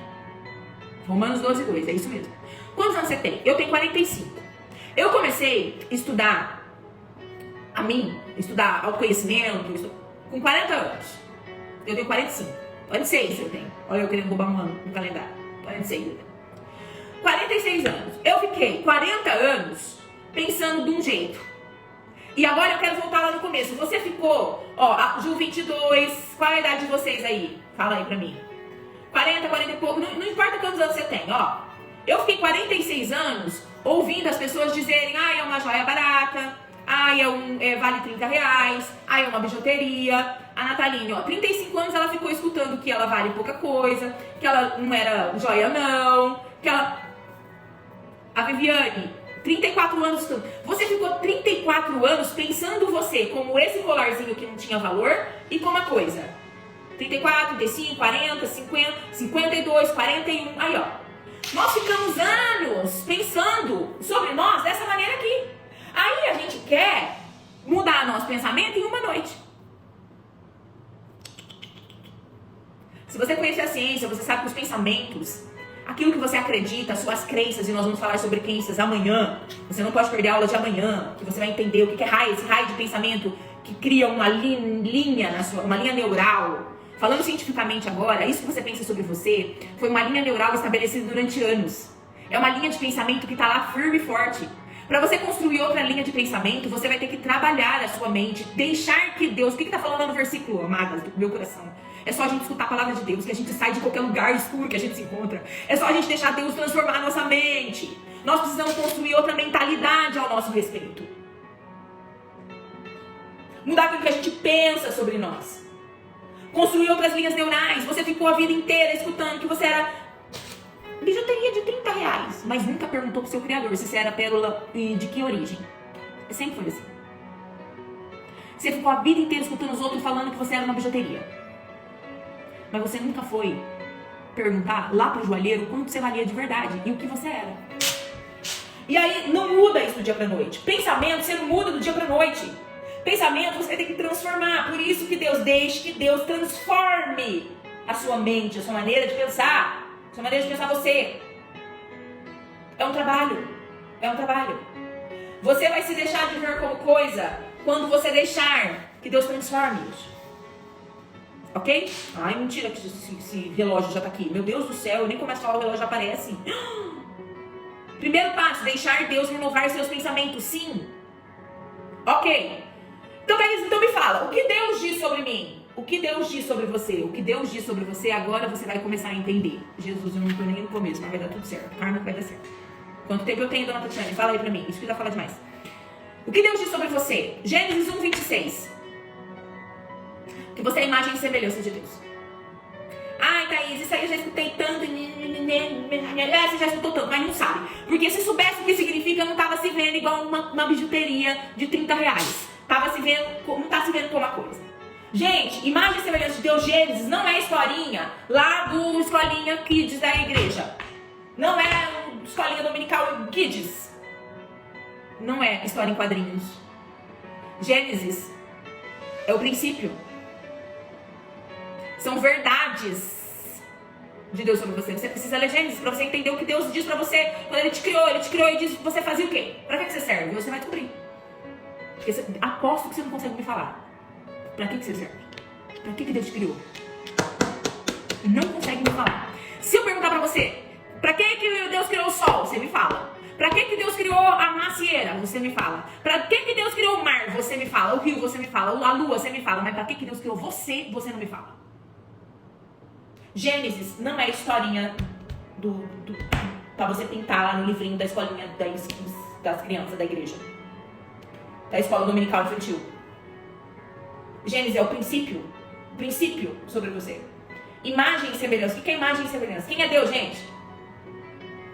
Romanos 12:2, é isso mesmo. Quantos anos você tem? Eu tenho 45. Eu comecei a estudar estudar autoconhecimento, com 40 anos. Eu tenho 45. 46 eu tenho. Olha eu querendo roubar um ano no calendário. 46 eu tenho. 46 anos. Eu fiquei 40 anos pensando de um jeito. E agora eu quero voltar lá no começo. Você ficou, Ju 22, qual é a idade de vocês aí? Fala aí pra mim. 40 e pouco, não importa quantos anos você tem, Eu fiquei 46 anos ouvindo as pessoas dizerem, é uma joia barata, vale 30 reais, é uma bijuteria. A Nataline, 35 anos ela ficou escutando que ela vale pouca coisa, que ela não era joia não, que ela... A Viviane, 34 anos, você ficou 34 anos pensando você como esse colarzinho que não tinha valor e como a coisa. 34, 35, 40, 50, 52, 41, aí Nós ficamos anos pensando sobre nós dessa maneira aqui. Aí a gente quer mudar nosso pensamento em uma noite. Se você conhecer a ciência, você sabe que os pensamentos, aquilo que você acredita, as suas crenças, e nós vamos falar sobre crenças amanhã, você não pode perder a aula de amanhã, que você vai entender o que é raio, esse raio de pensamento que cria uma linha uma linha neural. Falando cientificamente agora, isso que você pensa sobre você foi uma linha neural estabelecida durante anos. É uma linha de pensamento que está lá firme e forte. Para você construir outra linha de pensamento, você vai ter que trabalhar a sua mente, deixar que Deus... O que está falando no versículo, amadas, do meu coração? É só a gente escutar a palavra de Deus, que a gente sai de qualquer lugar escuro que a gente se encontra. É só a gente deixar Deus transformar a nossa mente. Nós precisamos construir outra mentalidade ao nosso respeito. Mudar aquilo que a gente pensa sobre nós. Construir outras linhas neurais. Você ficou a vida inteira escutando que você era bijuteria de 30 reais, mas nunca perguntou pro seu criador se você era pérola e de que origem. Sempre foi assim. Você ficou a vida inteira escutando os outros falando que você era uma bijuteria. Mas você nunca foi perguntar lá pro joalheiro quanto você valia de verdade e o que você era. E aí não muda isso do dia pra noite. Pensamento você não muda do dia pra noite. Pensamento você vai ter que transformar. Por isso que Deus deixe que Deus transforme a sua mente, a sua maneira de pensar. A sua maneira de pensar você. É um trabalho. É um trabalho. Você vai se deixar de ver como coisa quando você deixar que Deus transforme isso. Ok? Ai, mentira que esse relógio já tá aqui. Meu Deus do céu, eu nem começo a falar, o relógio já aparece. Primeiro passo, deixar Deus renovar seus pensamentos. Sim. Ok. Então me fala, o que Deus diz sobre mim? O que Deus diz sobre você? O que Deus diz sobre você, agora você vai começar a entender. Jesus, eu não tô nem no começo, mas vai dar tudo certo. Karma vai dar certo. Quanto tempo eu tenho, dona Tatiane? Fala aí pra mim, isso que dá falar demais. O que Deus diz sobre você? Gênesis 1:26. Que você é a imagem e semelhança de Deus. Ai, Thaís, isso aí eu já escutei tanto. Você já escutou tanto, mas não sabe. Porque se soubesse o que significa, não tava se vendo igual uma bijuteria de 30 reais. Não tá se vendo como uma coisa. Gente, imagem e semelhança de Deus, Gênesis, não é historinha lá do Escolinha Kids da igreja. Não é Escolinha Dominical Kids. Não é história em quadrinhos. Gênesis é o princípio. São verdades de Deus sobre você. Você precisa ler Gênesis para você entender o que Deus diz para você quando Ele te criou e diz que você fazia o quê? Para que você serve? Você vai descobrir. Porque aposto que você não consegue me falar. Para que você serve? Para que Deus te criou? Não consegue me falar. Se eu perguntar para você, para que Deus criou o sol? Você me fala. Para que Deus criou a macieira? Você me fala. Para que Deus criou o mar? Você me fala. O rio, você me fala. A lua, você me fala. Mas para que Deus criou você? Você não me fala. Gênesis não é historinha para você pintar lá no livrinho da escolinha das crianças da igreja. Da escola dominical infantil. Gênesis é o princípio sobre você. Imagem e semelhança. O que é imagem e semelhança? Quem é Deus, gente?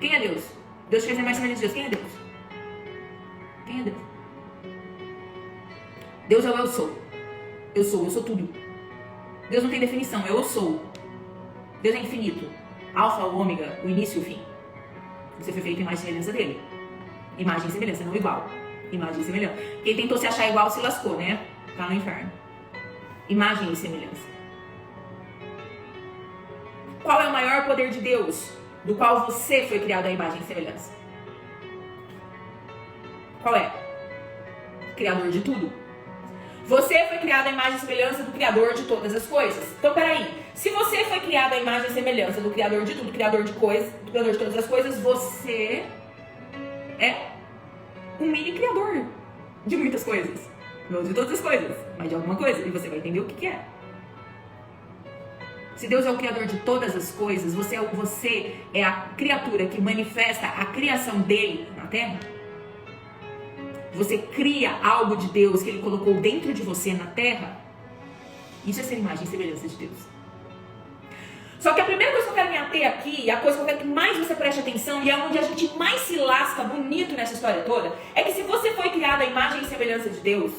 Quem é Deus? Deus fez a imagem e semelhança de Deus. Quem é Deus? Quem é Deus? Deus é o eu sou. Eu sou tudo. Deus não tem definição, eu sou. Deus é infinito. Alfa, o ômega, o início e o fim. Você foi feito em imagem e semelhança dele. Imagem e semelhança, não igual. Imagem e semelhança. Quem tentou se achar igual se lascou, né? Tá no inferno. Imagem e semelhança. Qual é o maior poder de Deus, do qual você foi criado à imagem e semelhança? Qual é? Criador de tudo. Você foi criado à imagem e semelhança do Criador de todas as coisas. Então, peraí. Se você foi criado à imagem e semelhança do Criador de tudo, Criador de coisas, do Criador de todas as coisas, você é um mini criador de muitas coisas. Não de todas as coisas, mas de alguma coisa. E você vai entender o que é. Se Deus é o Criador de todas as coisas, você é a criatura que manifesta a criação dele na Terra. Você cria algo de Deus que Ele colocou dentro de você na Terra. Isso é ser imagem e semelhança de Deus. Só que a primeira coisa que eu quero me ater aqui, a coisa que eu quero que mais você preste atenção, e é onde a gente mais se lasca bonito nessa história toda, é que se você foi criado à imagem e semelhança de Deus,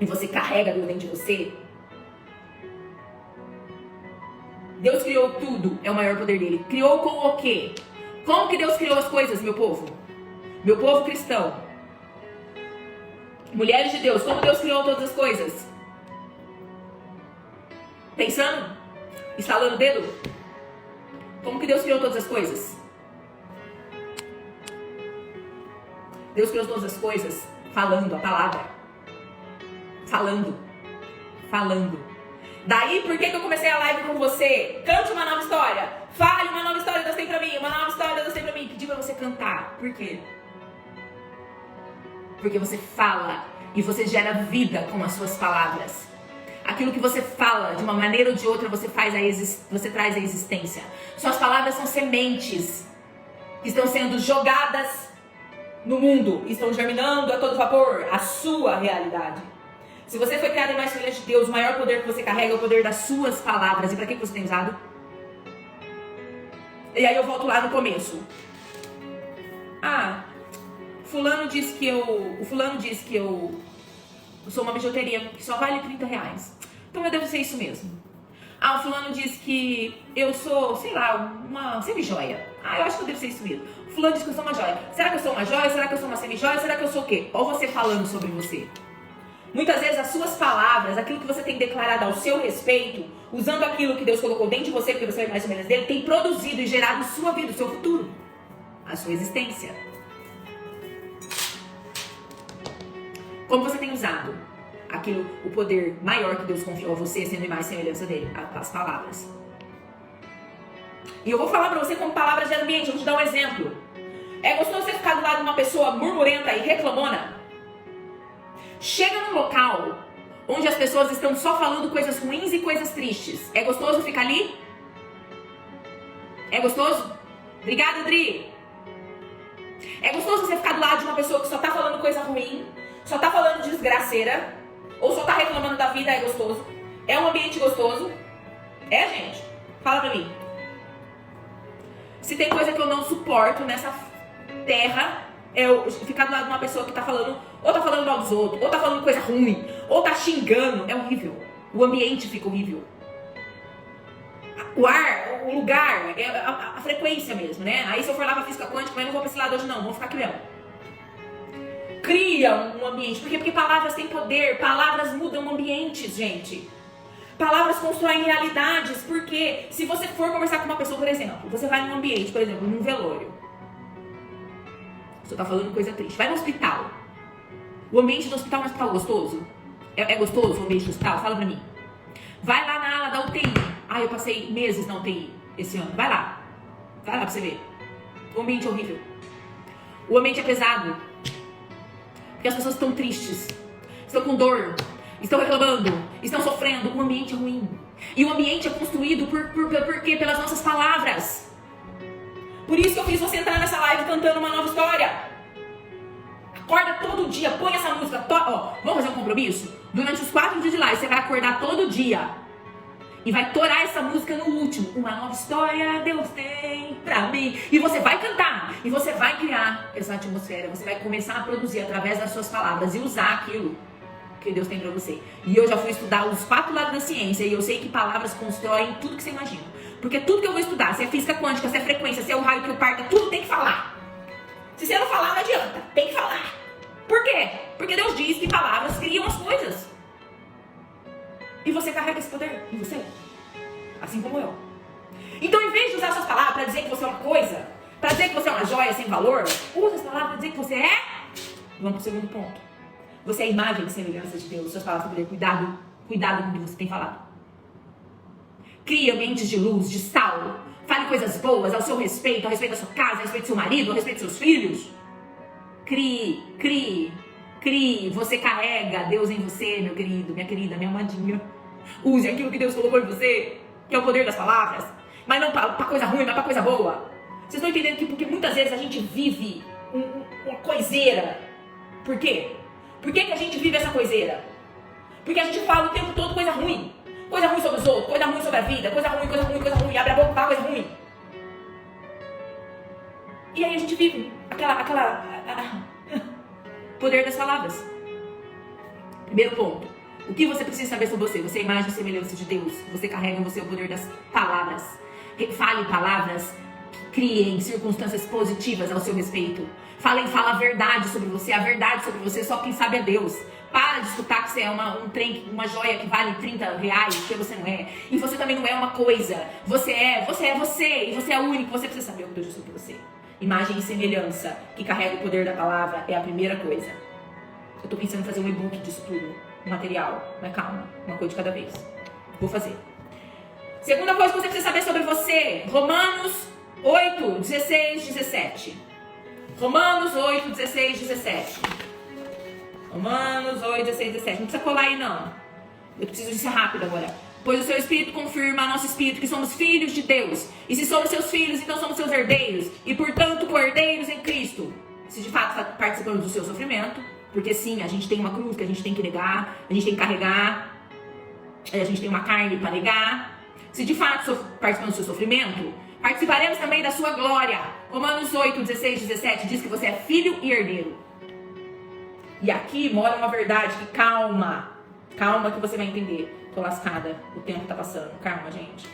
e você carrega Deus dentro de você, Deus criou tudo, é o maior poder dele. Criou com o quê? Como que Deus criou as coisas, meu povo? Meu povo cristão. Mulheres de Deus, como Deus criou todas as coisas? Pensando? Estalando o dedo? Como que Deus criou todas as coisas? Deus criou todas as coisas falando a palavra. Falando. Daí, por que eu comecei a live com você? Cante uma nova história. Fale uma nova história, Deus tem pra mim. Uma nova história, Deus tem pra mim. Pedi pra você cantar. Por quê? Porque você fala e você gera vida com as suas palavras. Aquilo que você fala, de uma maneira ou de outra, você traz a existência. Suas palavras são sementes que estão sendo jogadas no mundo. Estão germinando a todo vapor a sua realidade. Se você foi criado em mais filha de Deus, o maior poder que você carrega é o poder das suas palavras. E para que você tem usado? E aí eu volto lá no começo. Fulano disse que eu sou uma bijuteria que só vale R$30. Então eu devo ser isso mesmo. O fulano disse que eu sou, sei lá, uma semijoia. Eu acho que eu devo ser isso mesmo. O fulano disse que eu sou uma joia. Será que eu sou uma joia? Será que eu sou uma semijoia? Será que eu sou o quê? Ou você falando sobre você. Muitas vezes as suas palavras, aquilo que você tem declarado ao seu respeito, usando aquilo que Deus colocou dentro de você, porque você é mais ou menos dele, tem produzido e gerado sua vida, o seu futuro, a sua existência. Como você tem usado aquilo, o poder maior que Deus confiou a você, sendo mais semelhança dele, as palavras. E eu vou falar pra você como palavras de ambiente, eu vou te dar um exemplo. É gostoso você ficar do lado de uma pessoa murmurenta e reclamona? Chega num local onde as pessoas estão só falando coisas ruins e coisas tristes. É gostoso ficar ali? É gostoso? Obrigada, Adri. É gostoso você ficar do lado de uma pessoa que só tá falando coisa ruim, só tá falando desgraceira, ou só tá reclamando da vida? É gostoso? É um ambiente gostoso? É, gente? Fala pra mim. Se tem coisa que eu não suporto nessa terra, é eu ficar do lado de uma pessoa que tá falando, ou tá falando mal dos outros, ou tá falando coisa ruim, ou tá xingando. É horrível. O ambiente fica horrível. O ar, o lugar, a frequência mesmo, né? Aí se eu for lá pra física quântica, mas não vou pra esse lado hoje não, vou ficar aqui mesmo. Cria um ambiente. Por quê? Porque palavras têm poder, palavras mudam ambientes, gente. Palavras constroem realidades, porque se você for conversar com uma pessoa, por exemplo, você vai num ambiente, por exemplo, num velório. Você tá falando coisa triste. Vai no hospital. O ambiente do hospital é um hospital gostoso? É gostoso o ambiente do hospital? Fala pra mim. Vai lá na ala da UTI. Eu passei meses na UTI esse ano. Vai lá. Vai lá pra você ver. O ambiente é horrível. O ambiente é pesado. Porque as pessoas estão tristes. Estão com dor. Estão reclamando. Estão sofrendo. O ambiente é ruim. E o ambiente é construído por quê? Pelas nossas palavras. Por isso que eu fiz você entrar nessa live cantando uma nova história. Acorda todo dia, põe essa música. Vamos fazer um compromisso? Durante os 4 dias de live, você vai acordar todo dia. E vai torar essa música no último. Uma nova história Deus tem pra mim. E você vai cantar. E você vai criar essa atmosfera. Você vai começar a produzir através das suas palavras. E usar aquilo que Deus tem pra você. E eu já fui estudar os 4 lados da ciência. E eu sei que palavras constroem tudo que você imagina. Porque tudo que eu vou estudar, se é física quântica, se é frequência, se é o raio que o parta, tudo tem que falar. Se você não falar, não adianta. Tem que falar. Por quê? Porque Deus diz que palavras criam as coisas. E você carrega esse poder em você. Assim como eu. Então, em vez de usar suas palavras para dizer que você é uma coisa, para dizer que você é uma joia sem valor, use as palavras para dizer que você é... Vamos pro segundo ponto. Você é a imagem e semelhança de Deus. Suas palavras para poder cuidado com o que você tem falado. Crie ambientes de luz, de sal. Fale coisas boas ao seu respeito, a respeito da sua casa, a respeito do seu marido, a respeito dos seus filhos. Crie. Você carrega Deus em você, meu querido, minha querida, minha amadinha. Use aquilo que Deus colocou em você, que é o poder das palavras. Mas não pra coisa ruim, mas pra coisa boa. Vocês estão entendendo que porque muitas vezes a gente vive uma coiseira. Por quê? Por que a gente vive essa coiseira? Porque a gente fala o tempo todo coisa ruim. Coisa ruim sobre os outros, coisa ruim sobre a vida, coisa ruim, abre a boca e fala coisa ruim. E aí a gente vive poder das palavras. Primeiro ponto. O que você precisa saber sobre você? Você é a imagem e semelhança de Deus. Você carrega em você o poder das palavras. Fale palavras que criem circunstâncias positivas ao seu respeito. Fala a verdade sobre você. A verdade sobre você só quem sabe é Deus. Para de escutar que você é uma joia que vale R$30, porque você não é. E você também não é uma coisa. Você é você. E você é único. Você precisa saber o que Deus diz sobre você. Imagem e semelhança que carrega o poder da palavra é a primeira coisa. Eu tô pensando em fazer um e-book disso tudo. Um material. Mas calma. Uma coisa de cada vez. Vou fazer. Segunda coisa que você precisa saber sobre você. Romanos 8, 16, 17. Romanos 8, 16, 17. Romanos 8, 16, 17. Não precisa colar aí, não. Eu preciso ser rápido agora. Pois o seu Espírito confirma a nosso Espírito que somos filhos de Deus. E se somos seus filhos, então somos seus herdeiros. E, portanto, co-herdeiros em Cristo. Se de fato participamos do seu sofrimento. Porque, sim, a gente tem uma cruz que a gente tem que negar. A gente tem que carregar. A gente tem uma carne para negar. Se de fato participamos do seu sofrimento, participaremos também da sua glória. Romanos 8, 16, 17 diz que você é filho e herdeiro. E aqui mora uma verdade que calma que você vai entender. Tô lascada, o tempo tá passando. Calma, gente.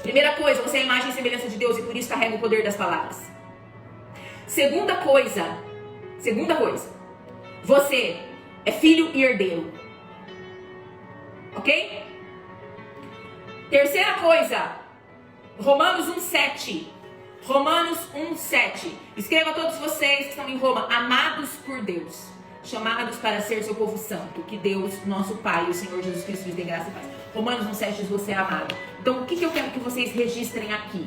Primeira coisa, você é a imagem e semelhança de Deus e por isso carrega o poder das palavras. Segunda coisa, você é filho e herdeiro. Ok? Terceira coisa, Romanos 1:7. Romanos 1:7. Escreva a todos vocês que estão em Roma, amados por Deus, chamados para ser seu povo santo, que Deus, nosso Pai, o Senhor Jesus Cristo, lhes dê graça e paz. Romanos 1:7 diz você é amado. Então, o que eu quero que vocês registrem aqui?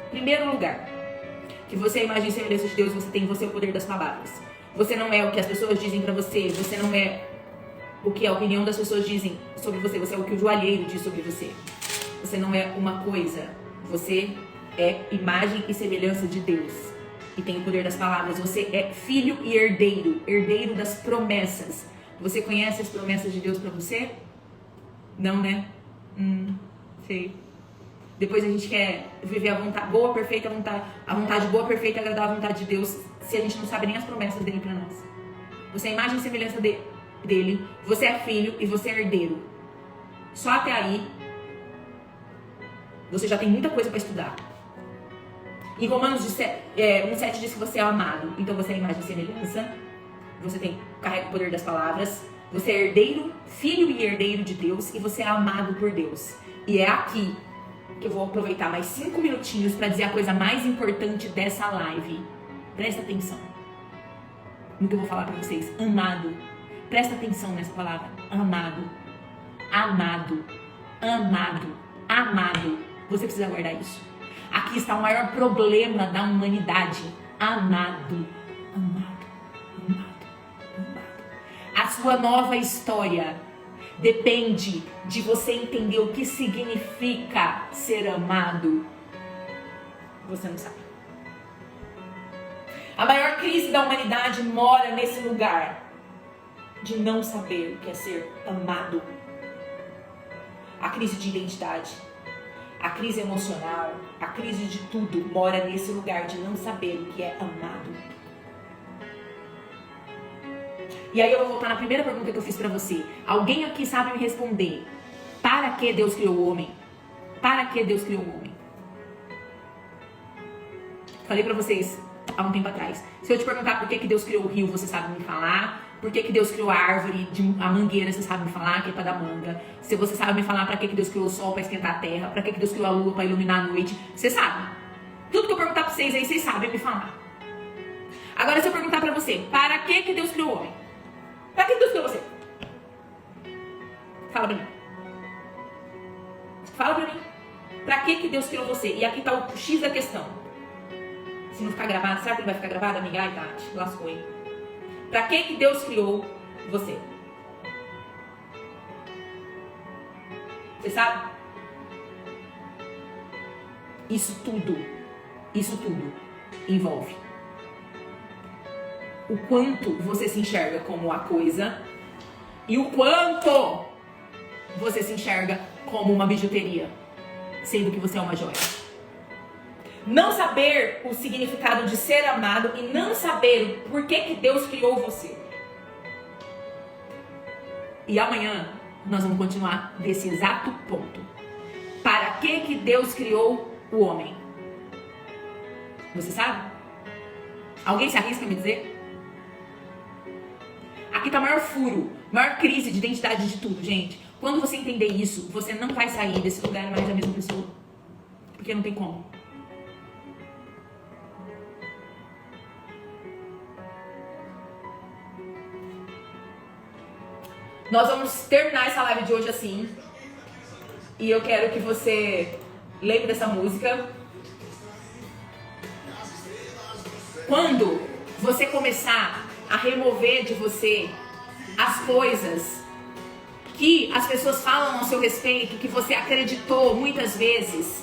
Em primeiro lugar, que você é a imagem e semelhança de Deus, você tem em você o poder das palavras. Você não é o que as pessoas dizem pra você, você não é o que a opinião das pessoas dizem sobre você, você é o que o joalheiro diz sobre você. Você não é uma coisa, você é imagem e semelhança de Deus. E tem o poder das palavras. Você é filho e herdeiro. Herdeiro das promessas. Você conhece as promessas de Deus pra você? Não, né? Sei. Depois a gente quer viver a vontade boa, perfeita, a vontade boa, perfeita, agradar a vontade de Deus, se a gente não sabe nem as promessas dele pra nós. Você é imagem e semelhança dele. Você é filho e você é herdeiro. Só até aí você já tem muita coisa pra estudar. Em Romanos 1:7 diz que você é amado. Então você é a imagem e semelhança. Você carrega o poder das palavras. Você é herdeiro, filho e herdeiro de Deus e você é amado por Deus. E é aqui que eu vou aproveitar mais 5 minutinhos para dizer a coisa mais importante dessa live. Presta atenção no que eu vou falar para vocês. Amado. Presta atenção nessa palavra. Amado. Amado. Amado. Amado. Você precisa guardar isso. Aqui está o maior problema da humanidade. Amado. Amado. Amado. Amado. A sua nova história depende de você entender o que significa ser amado. Você não sabe. A maior crise da humanidade mora nesse lugar de não saber o que é ser amado. A crise de identidade, a crise emocional, a crise de tudo mora nesse lugar de não saber o que é amado. E aí eu vou voltar na primeira pergunta que eu fiz pra você. Alguém aqui sabe me responder? Para que Deus criou o homem? Para que Deus criou o homem? Falei pra vocês há um tempo atrás. Se eu te perguntar por que Deus criou o rio, você sabe me falar. Por que Deus criou a árvore, a mangueira, você sabe me falar, que é pra dar manga. Se você sabe me falar pra que Deus criou o sol pra esquentar a terra. Pra que Deus criou a lua pra iluminar a noite. Você sabe. Tudo que eu perguntar pra vocês aí, vocês sabem me falar. Agora se eu perguntar pra você, para que Deus criou o homem? Para que Deus criou você? Fala pra mim. Fala pra mim. Pra que Deus criou você? E aqui tá o X da questão. Se não ficar gravado, será que ele vai ficar gravado, amiga? Ai, Tati, lascou, hein? Pra que Deus criou você? Você sabe? Isso tudo envolve o quanto você se enxerga como a coisa e o quanto você se enxerga como uma bijuteria, sendo que você é uma joia. Não saber o significado de ser amado e não saber por que Deus criou você. E amanhã nós vamos continuar desse exato ponto. Para que Deus criou o homem? Você sabe? Alguém se arrisca a me dizer? Aqui tá o maior furo, maior crise de identidade de tudo, gente. Quando você entender isso, você não vai sair desse lugar mais a mesma pessoa. Porque não tem como. Nós vamos terminar essa live de hoje assim. E eu quero que você lembre dessa música. Quando você começar a remover de você as coisas que as pessoas falam ao seu respeito, que você acreditou muitas vezes,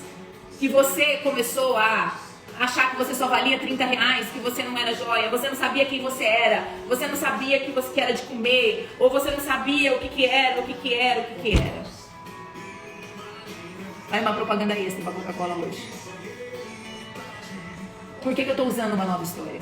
que você começou a achar que você só valia R$30, que você não era joia, você não sabia quem você era, você não sabia que você era de comer, ou você não sabia o que era. Vai uma propaganda extra pra Coca-Cola hoje. Por que eu tô usando uma nova história?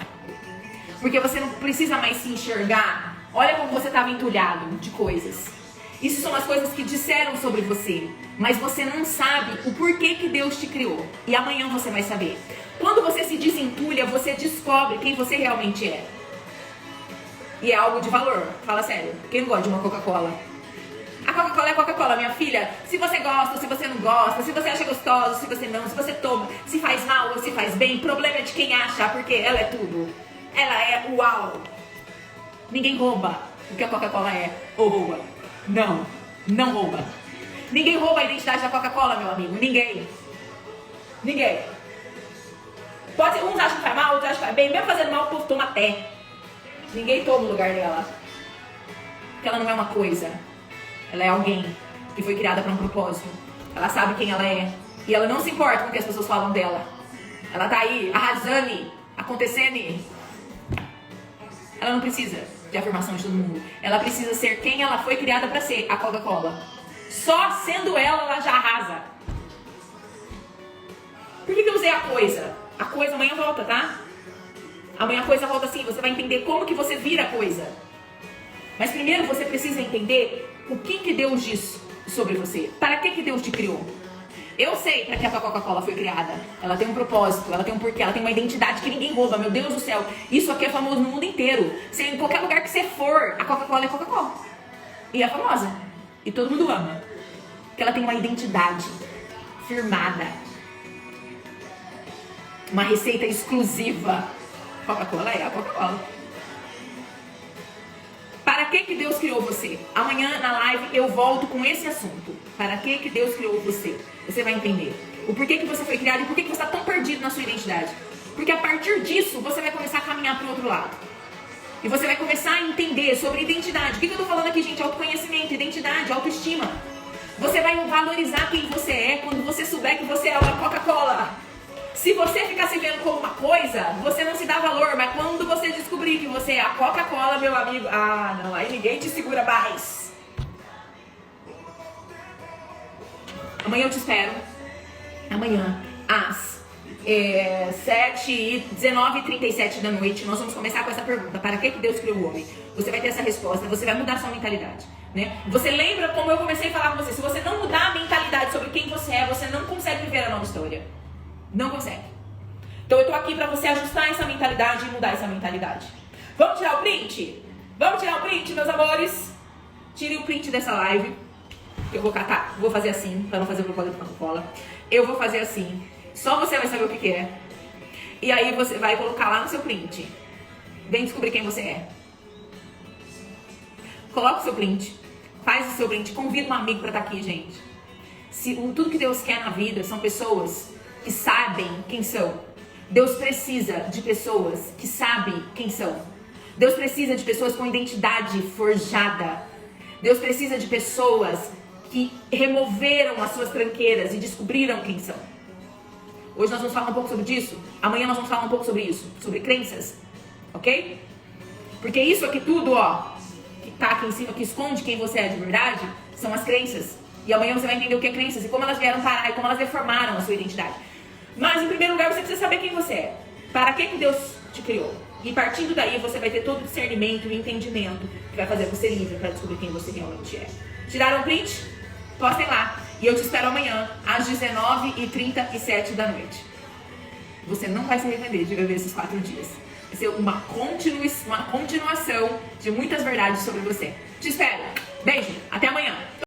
Porque você não precisa mais se enxergar. Olha como você estava entulhado de coisas. Isso são as coisas que disseram sobre você, mas você não sabe o porquê que Deus te criou. E amanhã você vai saber. Quando você se desentulha, você descobre quem você realmente é. E é algo de valor. Fala sério. Quem não gosta de uma Coca-Cola? A Coca-Cola é Coca-Cola, minha filha. Se você gosta, se você não gosta, se você acha gostoso, se você não, se você toma, se faz mal ou se faz bem, problema é de quem acha, porque ela é tudo. Ela é uau. Ninguém rouba o que a Coca-Cola é. Ou rouba. Não, não rouba. Ninguém rouba a identidade da Coca-Cola, meu amigo. Ninguém. Pode ser, uns acham que faz mal, outros acham que faz bem. Mesmo fazendo mal, o povo toma até. Ninguém toma o lugar dela. Porque ela não é uma coisa. Ela é alguém que foi criada para um propósito. Ela sabe quem ela é. E ela não se importa com o que as pessoas falam dela. Ela tá aí, arrasando, acontecendo. Ela não precisa de afirmação de todo mundo. Ela precisa ser quem ela foi criada para ser, a Coca-Cola. Só sendo ela já arrasa. Por que eu usei a coisa? A coisa amanhã volta, tá? Amanhã a coisa volta assim, você vai entender como que você vira a coisa. Mas primeiro você precisa entender o que Deus diz sobre você. Para que Deus te criou? Eu sei para que a Coca-Cola foi criada. Ela tem um propósito, ela tem um porquê, ela tem uma identidade que ninguém rouba. Meu Deus do céu, isso aqui é famoso no mundo inteiro. Em qualquer lugar que você for, a Coca-Cola é Coca-Cola. E é famosa. E todo mundo ama. Porque ela tem uma identidade firmada. Uma receita exclusiva. Coca-Cola é a Coca-Cola. Para que Deus criou você? Amanhã na live eu volto com esse assunto. Para que Deus criou você? Você vai entender o porquê que você foi criado e por que você está tão perdido na sua identidade. Porque a partir disso você vai começar a caminhar para o outro lado. E você vai começar a entender sobre identidade. O que eu estou falando aqui, gente? Autoconhecimento, identidade, autoestima. Você vai valorizar quem você é quando você souber que você é uma Coca-Cola. Se você ficar se vendo como uma coisa, você não se dá valor. Mas quando você descobrir que você é a Coca-Cola, meu amigo, não, aí ninguém te segura mais. Amanhã eu te espero. Amanhã, às 19h37 da noite, nós vamos começar com essa pergunta. Para que Deus criou o homem? Você vai ter essa resposta, você vai mudar sua mentalidade, né? Você lembra como eu comecei a falar com você? Se você não mudar a mentalidade sobre quem você é, você não consegue viver a nova história. Não consegue. Então eu tô aqui pra você ajustar essa mentalidade e mudar essa mentalidade. Vamos tirar o print? Vamos tirar o print, meus amores? Tire o print dessa live. Eu vou catar, vou fazer assim, pra não fazer propaganda de Coca-Cola. Eu vou fazer assim. Só você vai saber o que é. E aí você vai colocar lá no seu print. Vem descobrir quem você é. Coloca o seu print. Faz o seu print. Convida um amigo pra estar aqui, gente. Tudo que Deus quer na vida são pessoas que sabem quem são. Deus precisa de pessoas que sabem quem são. Deus precisa de pessoas com identidade forjada. Deus precisa de pessoas que removeram as suas tranqueiras e descobriram quem são. Hoje nós vamos falar um pouco sobre isso. Amanhã nós vamos falar um pouco sobre isso. Sobre crenças. Ok? Porque isso aqui tudo, ó, que tá aqui em cima, que esconde quem você é de verdade, são as crenças. E amanhã você vai entender o que é crenças e como elas vieram parar e como elas deformaram a sua identidade. Mas em primeiro lugar você precisa saber quem você é. Para que Deus te criou. E partindo daí você vai ter todo o discernimento e entendimento que vai fazer você livre para descobrir quem você realmente é. Tiraram o print? Postem lá. E eu te espero amanhã às 19h37 da noite. Você não vai se arrepender de viver esses 4 dias. Vai ser uma continuação de muitas verdades sobre você. Te espero. Beijo. Até amanhã.